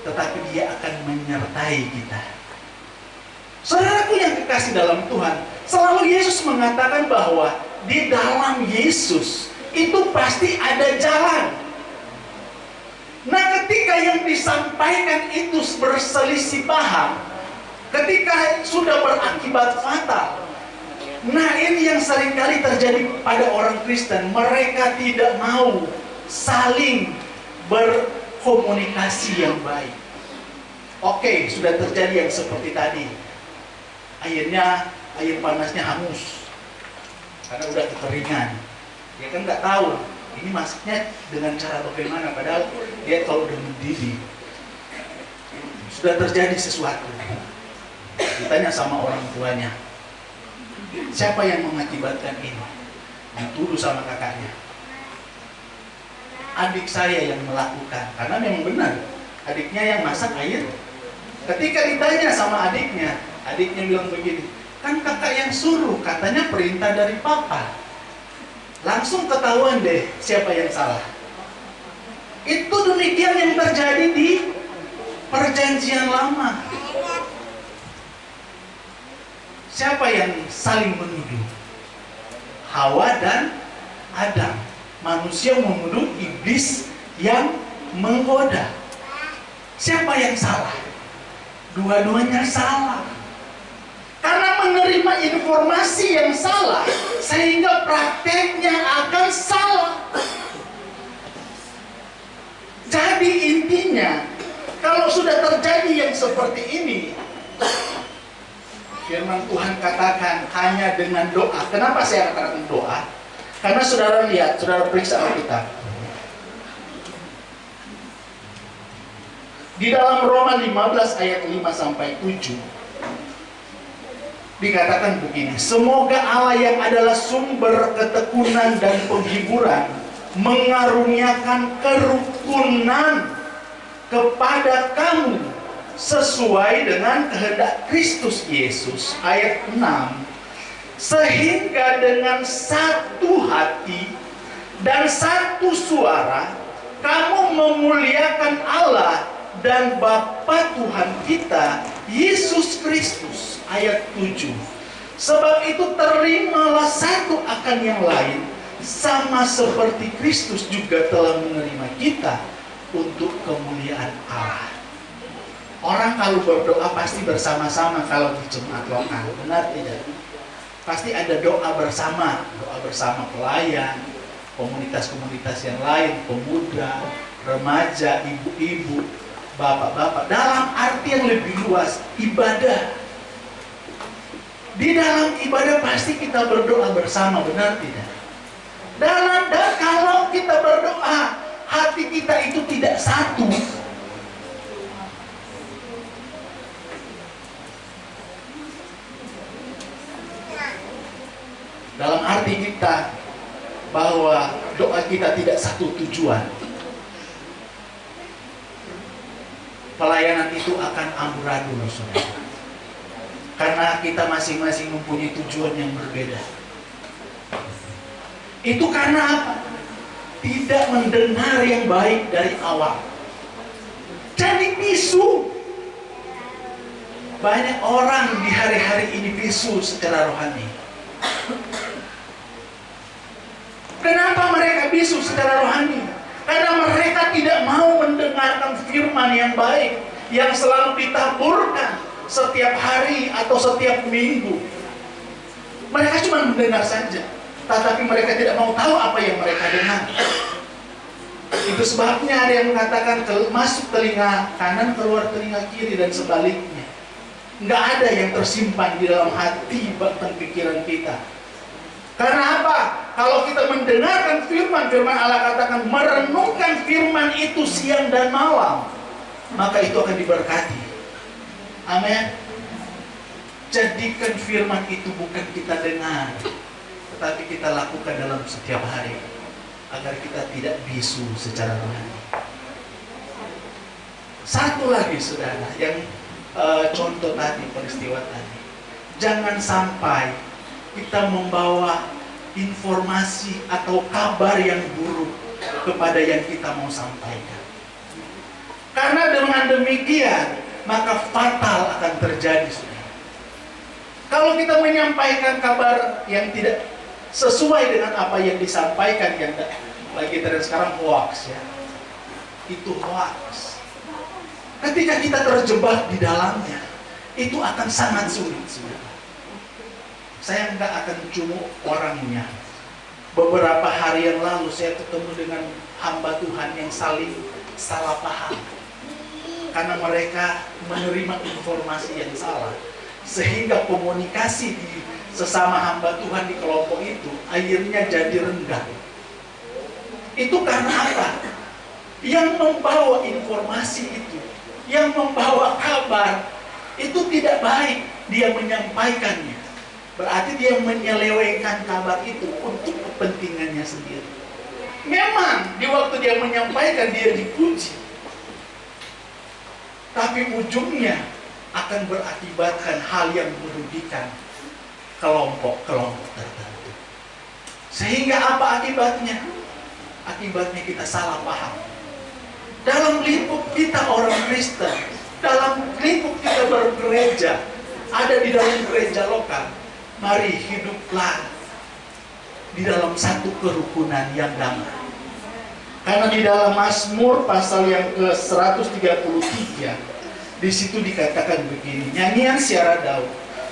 tetapi dia akan menyertai kita. Saudaraku yang kekasih dalam Tuhan, selalu Yesus mengatakan bahwa di dalam Yesus itu pasti ada jalan. Nah, ketika yang disampaikan itu berselisih paham, ketika sudah berakibat fatal, nah ini yang seringkali terjadi pada orang Kristen. Mereka tidak mau saling berkomunikasi yang baik. Oke, sudah terjadi yang seperti tadi. Air panasnya hangus karena udah kekeringan. Dia kan nggak tahu ini masaknya dengan cara bagaimana, padahal dia kalau udah mendidih sudah terjadi sesuatu. Ditanya sama orang tuanya, siapa yang mengakibatkan ini? Dituduh sama kakaknya. Adik saya yang melakukan, karena memang benar adiknya yang masak air. Ketika ditanya sama adiknya bilang begini, kan kakak yang suruh, katanya perintah dari papa. Langsung ketahuan deh siapa yang salah. Itu demikian yang terjadi di Perjanjian Lama. Siapa yang saling menuduh? Hawa dan Adam. Manusia menuduh iblis yang menggoda. Siapa yang salah? Dua-duanya salah. Karena menerima informasi yang salah, sehingga prakteknya akan salah. Jadi intinya, kalau sudah terjadi yang seperti ini, firman Tuhan katakan hanya dengan doa. Kenapa saya katakan doa? Karena saudara lihat, saudara periksa Alkitab. Di dalam Roma 15 ayat 5-7 dikatakan begini, semoga Allah yang adalah sumber ketekunan dan penghiburan mengaruniakan kerukunan kepada kamu sesuai dengan kehendak Kristus Yesus. Ayat 6, sehingga dengan satu hati dan satu suara kamu memuliakan Allah dan Bapa Tuhan kita Yesus Kristus. Ayat 7, sebab itu terimalah satu akan yang lain, sama seperti Kristus juga telah menerima kita untuk kemuliaan Allah. Orang kalau berdoa pasti bersama-sama kalau di jemaat lokal, benar tidak? Pasti ada doa bersama pelayan, komunitas-komunitas yang lain, pemuda, remaja, ibu-ibu, bapak-bapak, dalam arti yang lebih luas, ibadah. Di dalam ibadah pasti kita berdoa bersama, benar tidak? Dan kalau kita berdoa, hati kita itu tidak satu. Dalam arti kita bahwa doa kita tidak satu tujuan, pelayanan itu akan amburadul, saudara. Karena kita masing-masing mempunyai tujuan yang berbeda. Itu karena apa? Tidak mendengar yang baik dari awal. Jadi bisu. Banyak orang di hari-hari ini bisu secara rohani. Kenapa mereka bisu secara rohani? Karena mereka tidak mau mendengarkan firman yang baik, yang selalu ditaburkan setiap hari atau setiap minggu. Mereka cuma mendengar saja, tetapi mereka tidak mau tahu apa yang mereka dengar. Itu sebabnya ada yang mengatakan masuk telinga kanan, keluar telinga kiri, dan sebaliknya. Nggak ada yang tersimpan di dalam hati bahkan pikiran kita. Karena apa? Kalau kita mendengarkan firman Allah katakan merenungkan firman itu siang dan malam, maka itu akan diberkati. Amin. Jadikan firman itu bukan kita dengar, tetapi kita lakukan dalam setiap hari, agar kita tidak bisu secara rohani. Satu lagi saudara, yang contoh tadi, peristiwa tadi. Jangan sampai kita membawa informasi atau kabar yang buruk kepada yang kita mau sampaikan. Karena dengan demikian, maka fatal akan terjadi, saudara. Kalau kita menyampaikan kabar yang tidak sesuai dengan apa yang disampaikan, yang lagi terjadi sekarang hoax, ya, itu hoax. Ketika kita terjebak di dalamnya, itu akan sangat sulit, saudara. Saya nggak akan cuma orangnya. Beberapa hari yang lalu saya ketemu dengan hamba Tuhan yang saling salah paham, karena mereka menerima informasi yang salah, sehingga komunikasi di sesama hamba Tuhan di kelompok itu akhirnya jadi renggang. Itu karena apa? Yang membawa informasi itu, yang membawa kabar itu tidak baik dia menyampaikannya. Berarti dia menyelewengkan kabar itu untuk kepentingannya sendiri. Memang di waktu dia menyampaikan dia dipuji, tapi ujungnya akan berakibatkan hal yang merugikan kelompok-kelompok tertentu. Sehingga apa akibatnya? Akibatnya kita salah paham. Dalam lingkup kita orang Kristen, dalam lingkup kita bergereja, ada di dalam gereja lokal, mari hiduplah di dalam satu kerukunan yang damai. Karena di dalam Mazmur pasal yang ke-133, di situ dikatakan begini, nyanyian Syara Daud.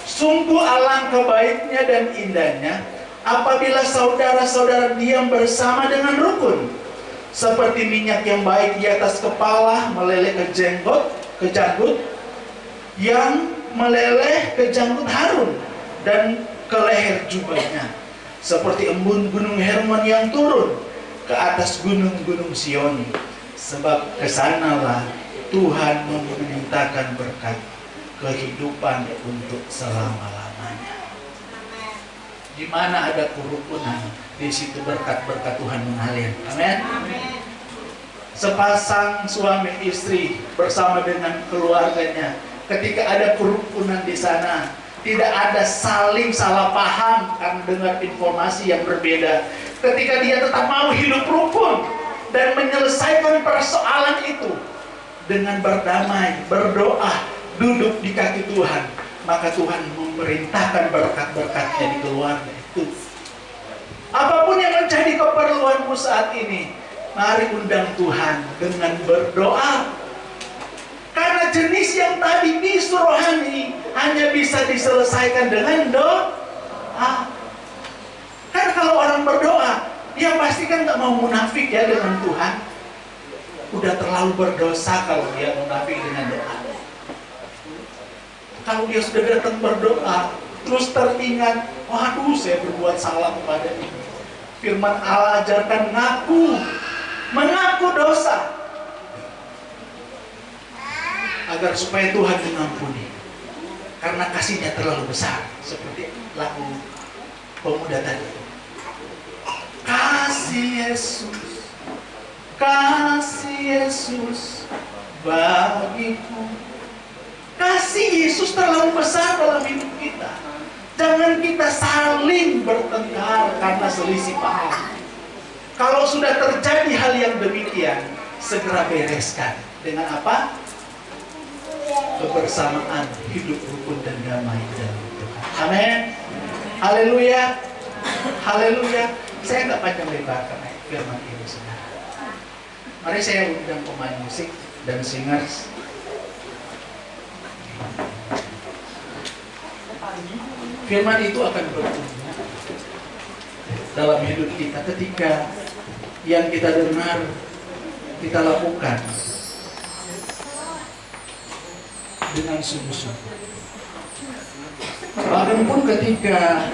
Sungguh alangkah baiknya dan indahnya apabila saudara-saudara diam bersama dengan rukun. Seperti minyak yang baik di atas kepala meleleh ke janggut, yang meleleh ke janggut Harun dan ke leher jubahnya. Seperti embun gunung Hermon yang turun ke atas gunung-gunung Sioni. Sebab kesanalah Tuhan memintakan berkat kehidupan untuk selama-lamanya. Di mana ada kerukunan, di situ berkat-berkat Tuhan mengalir. Amin. Sepasang suami istri bersama dengan keluarganya, ketika ada kerukunan di sana, tidak ada saling salah paham karena dengar informasi yang berbeda. Ketika dia tetap mau hidup rukun dan menyelesaikan persoalan itu dengan berdamai, berdoa, duduk di kaki Tuhan, maka Tuhan memerintahkan berkat-berkatnya di keluarga itu. Apapun yang menjadi keperluanmu saat ini, mari undang Tuhan dengan berdoa. Karena jenis yang tadi bisu rohani hanya bisa diselesaikan dengan doa. Kan kalau orang berdoa, dia pasti kan nggak mau munafik ya dengan Tuhan. Udah terlalu berdosa kalau dia munafik dengan doa. Kalau dia sudah datang berdoa, terus teringat, waduh saya berbuat salah kepada ini. Firman Allah ajarkan mengaku dosa, agar supaya Tuhan mengampuni. Karena kasihnya terlalu besar, seperti lagu pemuda tadi. Kasih Yesus bagiku. Kasih Yesus terlalu besar dalam hidup kita. Jangan kita saling bertengkar karena selisih paham. Kalau sudah terjadi hal yang demikian, segera bereskan. Dengan apa? Kebersamaan, hidup rukun dan damai dalam Tuhan. Amin. Haleluya. Haleluya. Saya nggak panjang lebar karena firman ini, saudara. Mari saya undang pemain musik dan singers. Firman itu akan bertumbuh dalam hidup kita ketika yang kita dengar kita lakukan dengan sungguh-sungguh. Bahkan pun ketika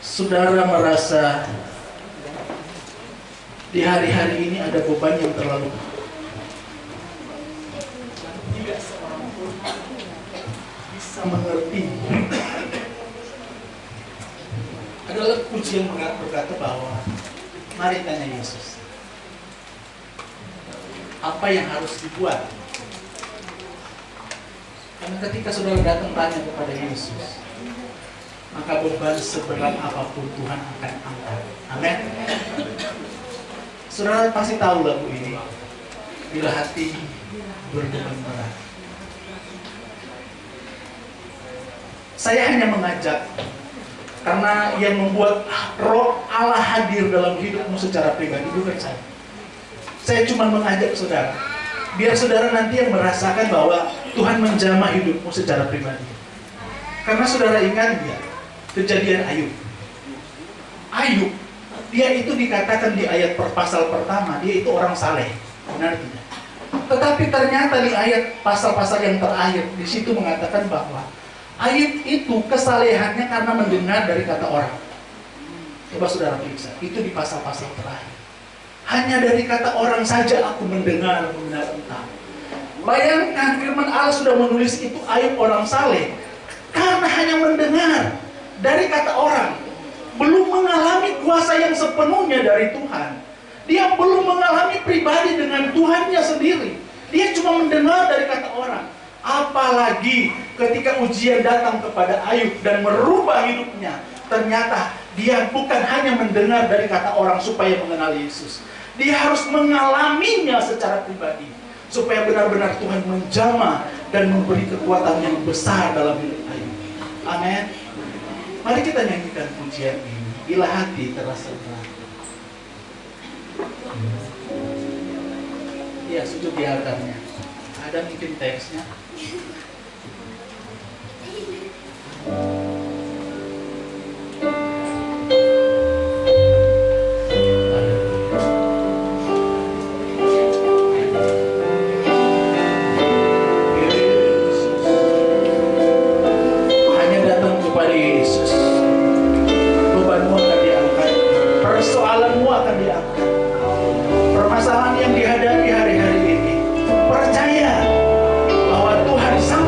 saudara merasa di hari-hari ini ada beban yang terlalu bisa mengerti. Adalah pujian berkata bahwa mari tanya Yesus, apa yang harus dibuat? Karena ketika saudara datang tanya kepada Yesus, maka beban seberat apapun Tuhan akan angkat. Amin. Saudara pasti tahu lagu ini, bila hati berbeban berat. Saya hanya mengajak karena yang membuat roh Allah hadir dalam hidupmu secara pribadi bukan saya. Saya cuma mengajak saudara, biar saudara nanti yang merasakan bahwa Tuhan menjamah hidupmu secara pribadi. Karena saudara ingat dia, kejadian Ayub. Ayub, dia itu dikatakan di ayat pasal pertama, dia itu orang saleh. Benar tidak? Tetapi ternyata di ayat pasal-pasal yang terakhir, di situ mengatakan bahwa Ayub itu kesalehannya karena mendengar dari kata orang. Coba saudara periksa, itu di pasal-pasal terakhir. Hanya dari kata orang saja aku mendengar engkau. Bayangkan firman Allah sudah menulis itu Ayub orang saleh karena hanya mendengar dari kata orang, belum mengalami kuasa yang sepenuhnya dari Tuhan. Dia belum mengalami pribadi dengan Tuhannya sendiri. Dia cuma mendengar dari kata orang. Apalagi ketika ujian datang kepada Ayub dan merubah hidupnya, ternyata dia bukan hanya mendengar dari kata orang supaya mengenal Yesus. Dia harus mengalaminya secara pribadi supaya benar-benar Tuhan menjamah dan memberi kekuatan yang besar dalam hidup Ayub. Amin. Mari kita nyanyikan pujian ini bila hati terasa berat. Ya, sujud di altarnya. Ada mungkin teksnya. Hanya datang kepada Yesus, bebanmu akan diangkat, persoalanmu akan diangkat, permasalahan yang dihadapi hari-hari ini. Percaya bahwa Tuhan sang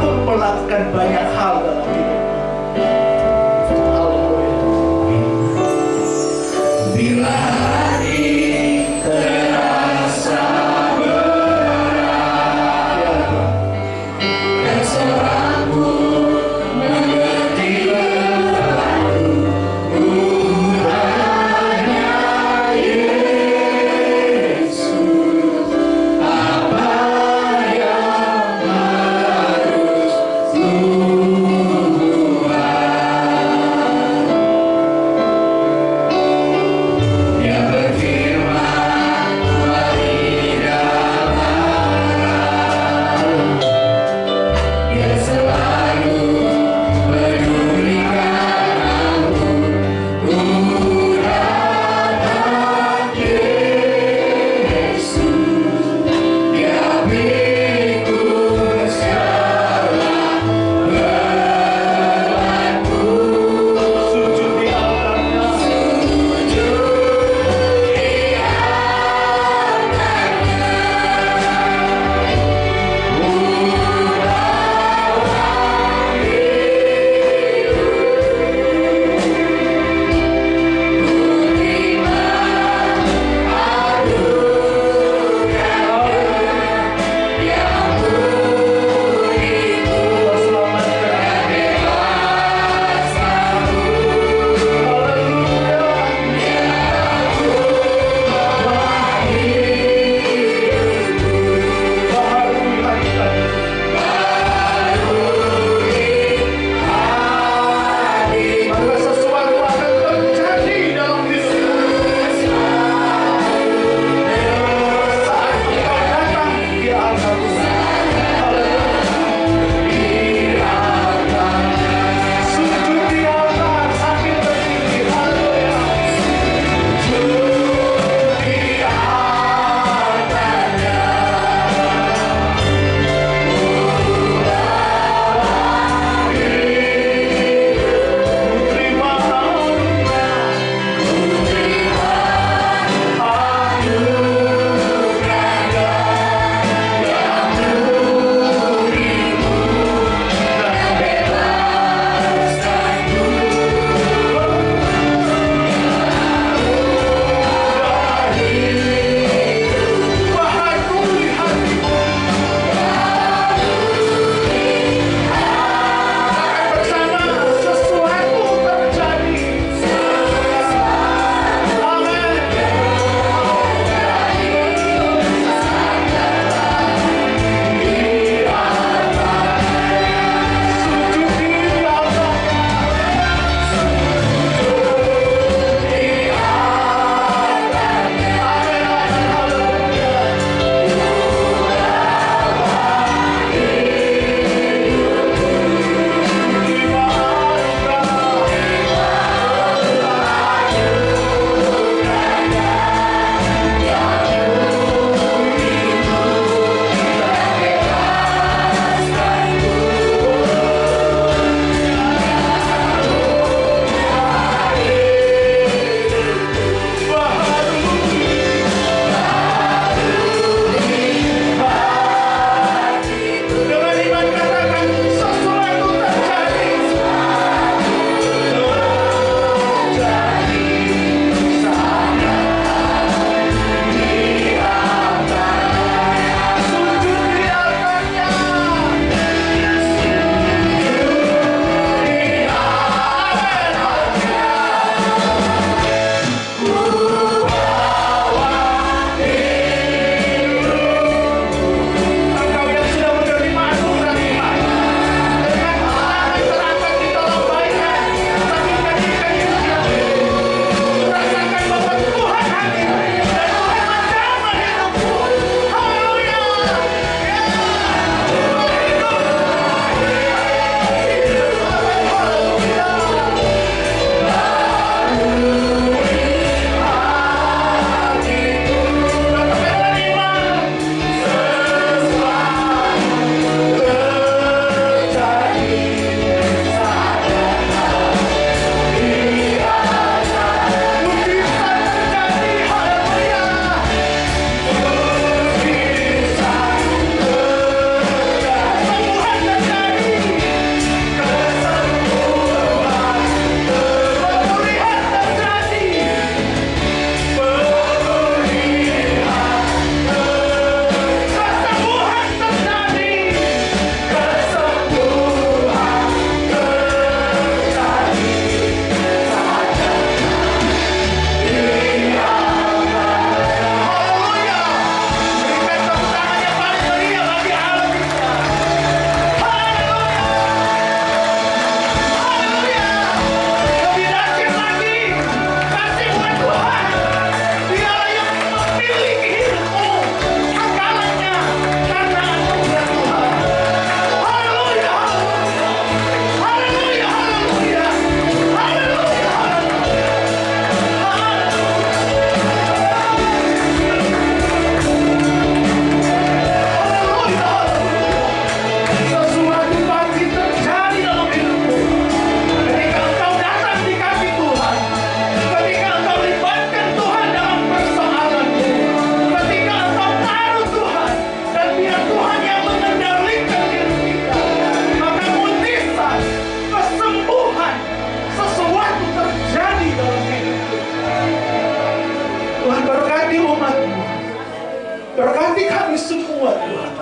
Berkati kami semua Tuhan.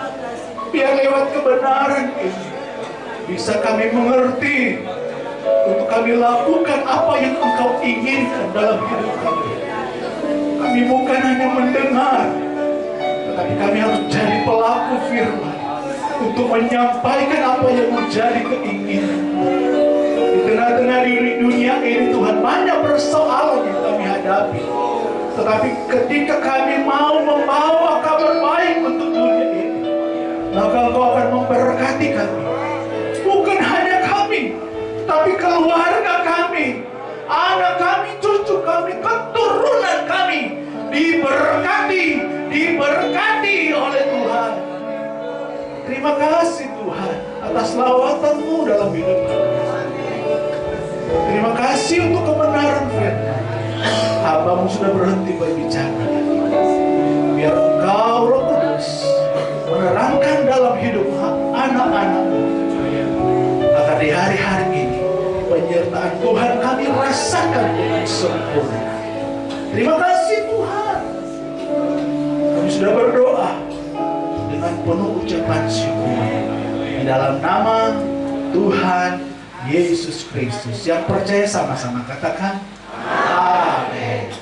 Biar lewat kebenaran ini bisa kami mengerti untuk kami lakukan apa yang Engkau inginkan dalam hidup kami. Kami bukan hanya mendengar, tetapi kami harus jadi pelaku firman untuk menyampaikan apa yang menjadi keinginan. Di tengah-tengah dunia ini Tuhan, banyak persoalan yang kami hadapi. Tetapi ketika kami mau membawa kabar baik untuk dunia ini, maka Engkau akan memberkati kami. Bukan hanya kami, tapi keluarga kami, anak kami, cucu kami, keturunan kami diberkati oleh Tuhan. Terima kasih Tuhan atas lawatan-Mu dalam hidup kami. Terima kasih untuk kebenaran firman. Hamba-Mu sudah berhenti berbicara. Biar Engkau Roh Kudus menerangkan dalam hidup anak-anak-Mu, agar di hari-hari ini penyertaan Tuhan kami rasakan dengan sempurna. Terima kasih Tuhan. Kami sudah berdoa dengan penuh ucapan syukur di dalam nama Tuhan Yesus Kristus. Yang percaya sama-sama katakan amin.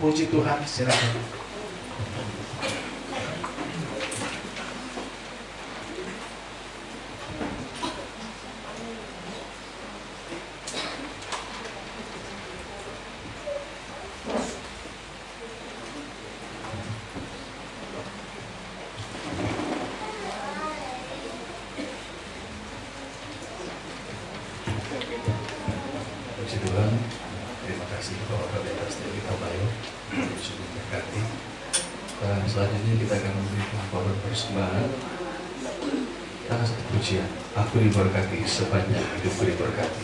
Puji Tuhan, silakan. Puji Tuhan, terima kasih Bapak atas kita baik, sudah berkati. Dan selanjutnya kita akan memberikan korban persembahan. Kita satu pujian, aku diberkati sepanjang hidupku diberkati.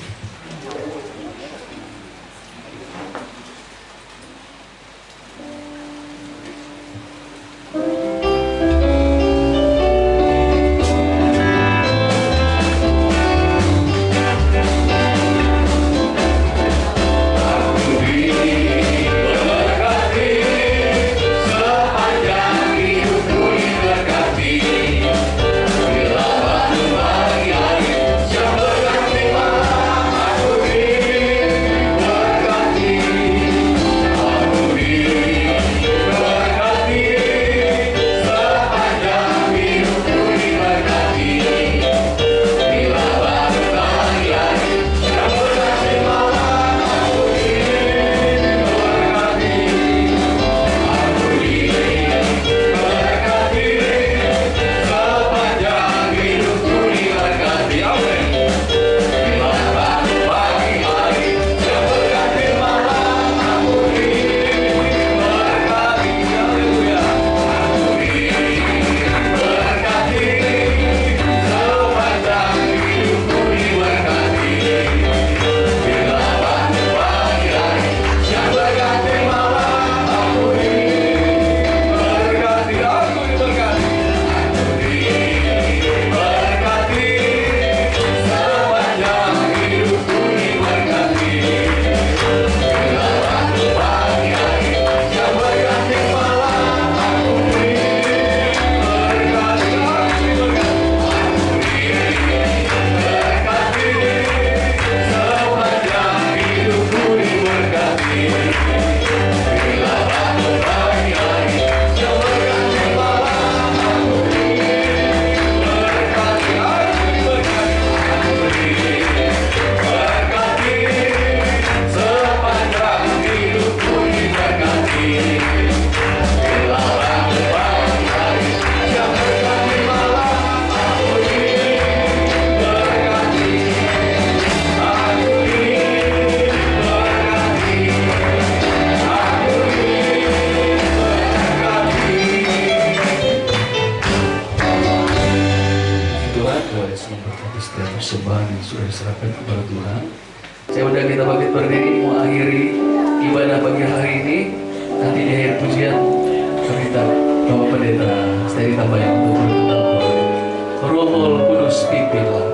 Persembahan yang sudah diserahkan kepada Tuhan. Saya undang kita bangkit berdiri mengakhiri ibadah pagi hari ini. Nanti di akhir pujian kami minta Bapak Pendeta Steri Tambayan untuk berdoa. Roh Kudus pimpinlah.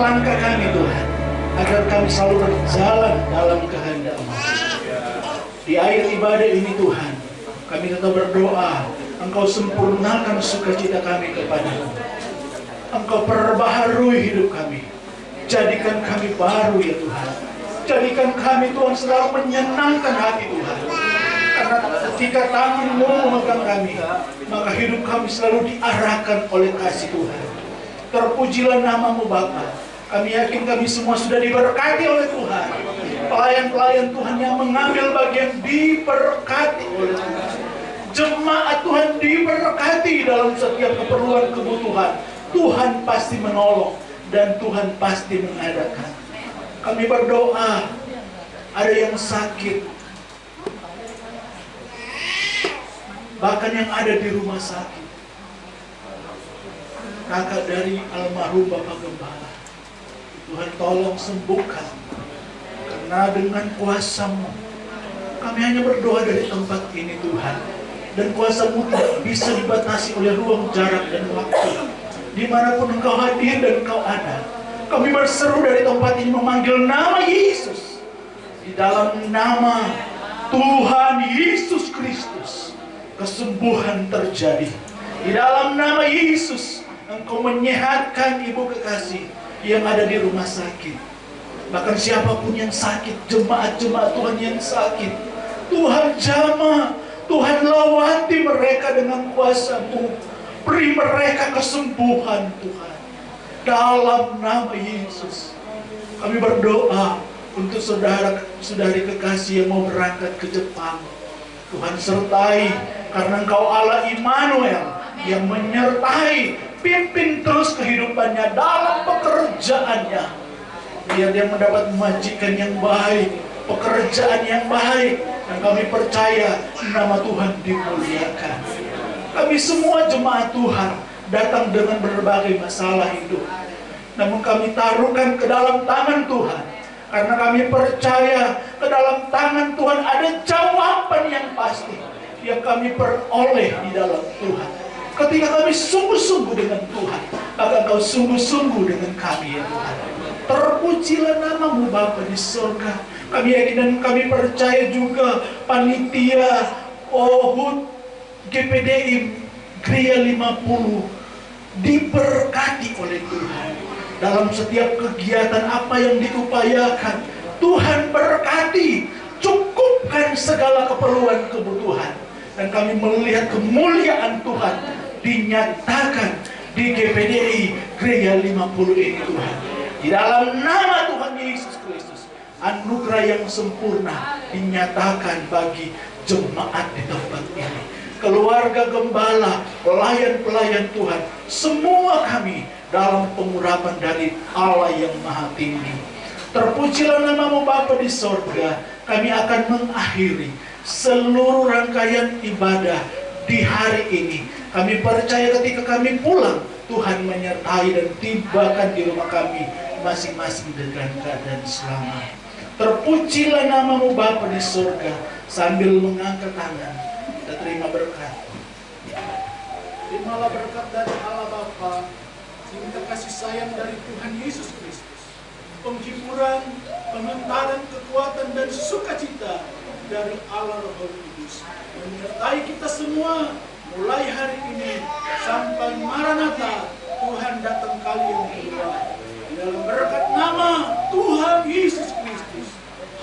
langkah kami Tuhan, agar kami selalu berjalan dalam kehendak-Mu. Di akhir ibadah ini Tuhan, kami tetap berdoa, Engkau sempurnakan sukacita kami kepada-Mu. Engkau perbaharui hidup kami. Jadikan kami baru ya Tuhan. Jadikan kami Tuhan selalu menyenangkan hati Tuhan. Karena ketika tangan-Mu memegang kami, maka hidup kami selalu diarahkan oleh kasih Tuhan. Terpujilah nama-Mu Bapa. Kami yakin kami semua sudah diberkati oleh Tuhan. Pelayan-pelayan Tuhan yang mengambil bagian diberkati oleh Tuhan. Jemaat Tuhan diberkati dalam setiap keperluan kebutuhan. Tuhan pasti menolong dan Tuhan pasti mengadakan. Kami berdoa, ada yang sakit, bahkan yang ada di rumah sakit. Kakak dari almarhum Bapak Gembala, Tuhan tolong sembuhkan. Karena dengan kuasa-Mu, kami hanya berdoa dari tempat ini Tuhan. Dan kuasa-Mu tidak bisa dibatasi oleh ruang, jarak, dan waktu. Dimanapun Engkau hadir dan Engkau ada, kami berseru dari tempat ini memanggil nama Yesus. Di dalam nama Tuhan Yesus Kristus, kesembuhan terjadi. Di dalam nama Yesus, Engkau menyehatkan ibu kekasih yang ada di rumah sakit. Bahkan siapapun yang sakit, jemaat-jemaat Tuhan yang sakit, Tuhan jamah, Tuhan lawati mereka dengan kuasa-Mu. Beri mereka kesembuhan Tuhan. Dalam nama Yesus, kami berdoa untuk saudara-saudari kekasih yang mau berangkat ke Jepang. Tuhan sertai, karena Engkau Allah Immanuel yang menyertai, pimpin terus kehidupannya dalam pekerjaannya. Biar dia mendapat majikan yang baik, pekerjaan yang baik, dan kami percaya nama Tuhan dimuliakan. Kami semua jemaat Tuhan datang dengan berbagai masalah hidup, namun kami taruhkan ke dalam tangan Tuhan, karena kami percaya ke dalam tangan Tuhan ada jawaban yang pasti yang kami peroleh di dalam Tuhan. Ketika kami sungguh-sungguh dengan Tuhan, maka Engkau sungguh-sungguh dengan kami ya Tuhan. Terpujilah nama-Mu Bapa di surga. Kami yakin dan kami percaya juga panitia HUT GPDI Gria 50 diberkati oleh Tuhan. Dalam setiap kegiatan apa yang diupayakan, Tuhan berkati, cukupkan segala keperluan kebutuhan. Dan kami melihat kemuliaan Tuhan dinyatakan di GPDI Gria 50 ini Tuhan. Di dalam nama Tuhan Yesus Kristus, anugerah yang sempurna dinyatakan bagi jemaat di tempat ini. Keluarga gembala, pelayan-pelayan Tuhan, semua kami dalam pengurapan dari Allah yang Maha Tinggi. Terpujilah nama-Mu Bapa di sorga. Kami akan mengakhiri seluruh rangkaian ibadah di hari ini. Kami percaya ketika kami pulang, Tuhan menyertai dan tibakan di rumah kami masing-masing dengan keadaan selamat. Terpujilah nama-Mu Bapa di surga. Sambil mengangkat tangan, kita terima berkat. Terimalah berkat dari Allah Bapa, cinta kasih sayang dari Tuhan Yesus Kristus, penghiburan, pengentaran, kekuatan, dan sukacita dari Allah Roh Kudus menyertai kita semua mulai hari ini sampai Maranatha, Tuhan datang kali yang kedua. Dalam berkat nama Tuhan Yesus Kristus.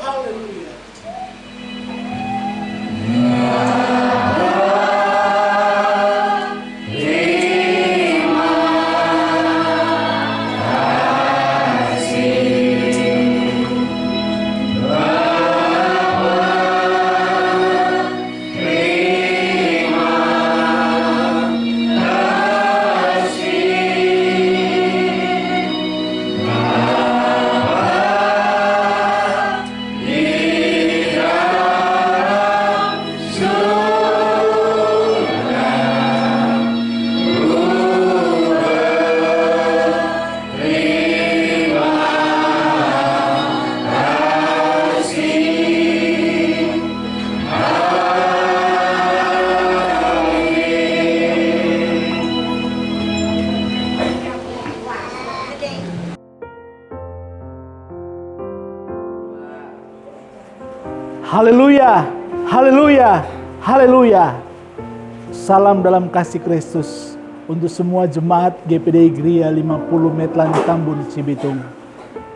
Haleluya. Haleluya, haleluya, haleluya. Salam dalam kasih Kristus untuk semua jemaat GPDI Gria 50 Metlan Tambun Cibitung.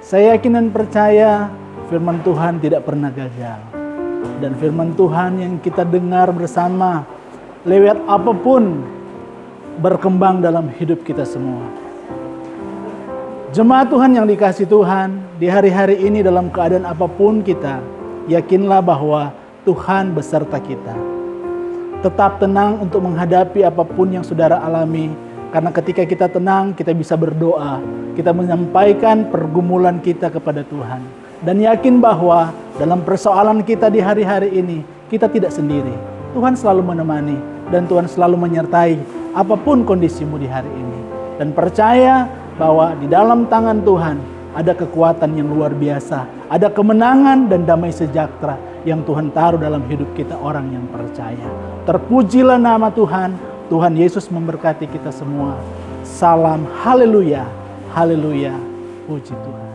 Saya yakin dan percaya firman Tuhan tidak pernah gagal. Dan firman Tuhan yang kita dengar bersama lewat apapun berkembang dalam hidup kita semua. Jemaat Tuhan yang dikasihi Tuhan, di hari-hari ini dalam keadaan apapun kita, yakinlah bahwa Tuhan beserta kita. Tetap tenang untuk menghadapi apapun yang saudara alami, karena ketika kita tenang, kita bisa berdoa, kita menyampaikan pergumulan kita kepada Tuhan. Dan yakin bahwa dalam persoalan kita di hari-hari ini, kita tidak sendiri. Tuhan selalu menemani, dan Tuhan selalu menyertai apapun kondisimu di hari ini. Dan percaya bahwa di dalam tangan Tuhan ada kekuatan yang luar biasa, ada kemenangan dan damai sejahtera yang Tuhan taruh dalam hidup kita orang yang percaya. Terpujilah nama Tuhan. Tuhan Yesus memberkati kita semua. Salam haleluya, haleluya, puji Tuhan.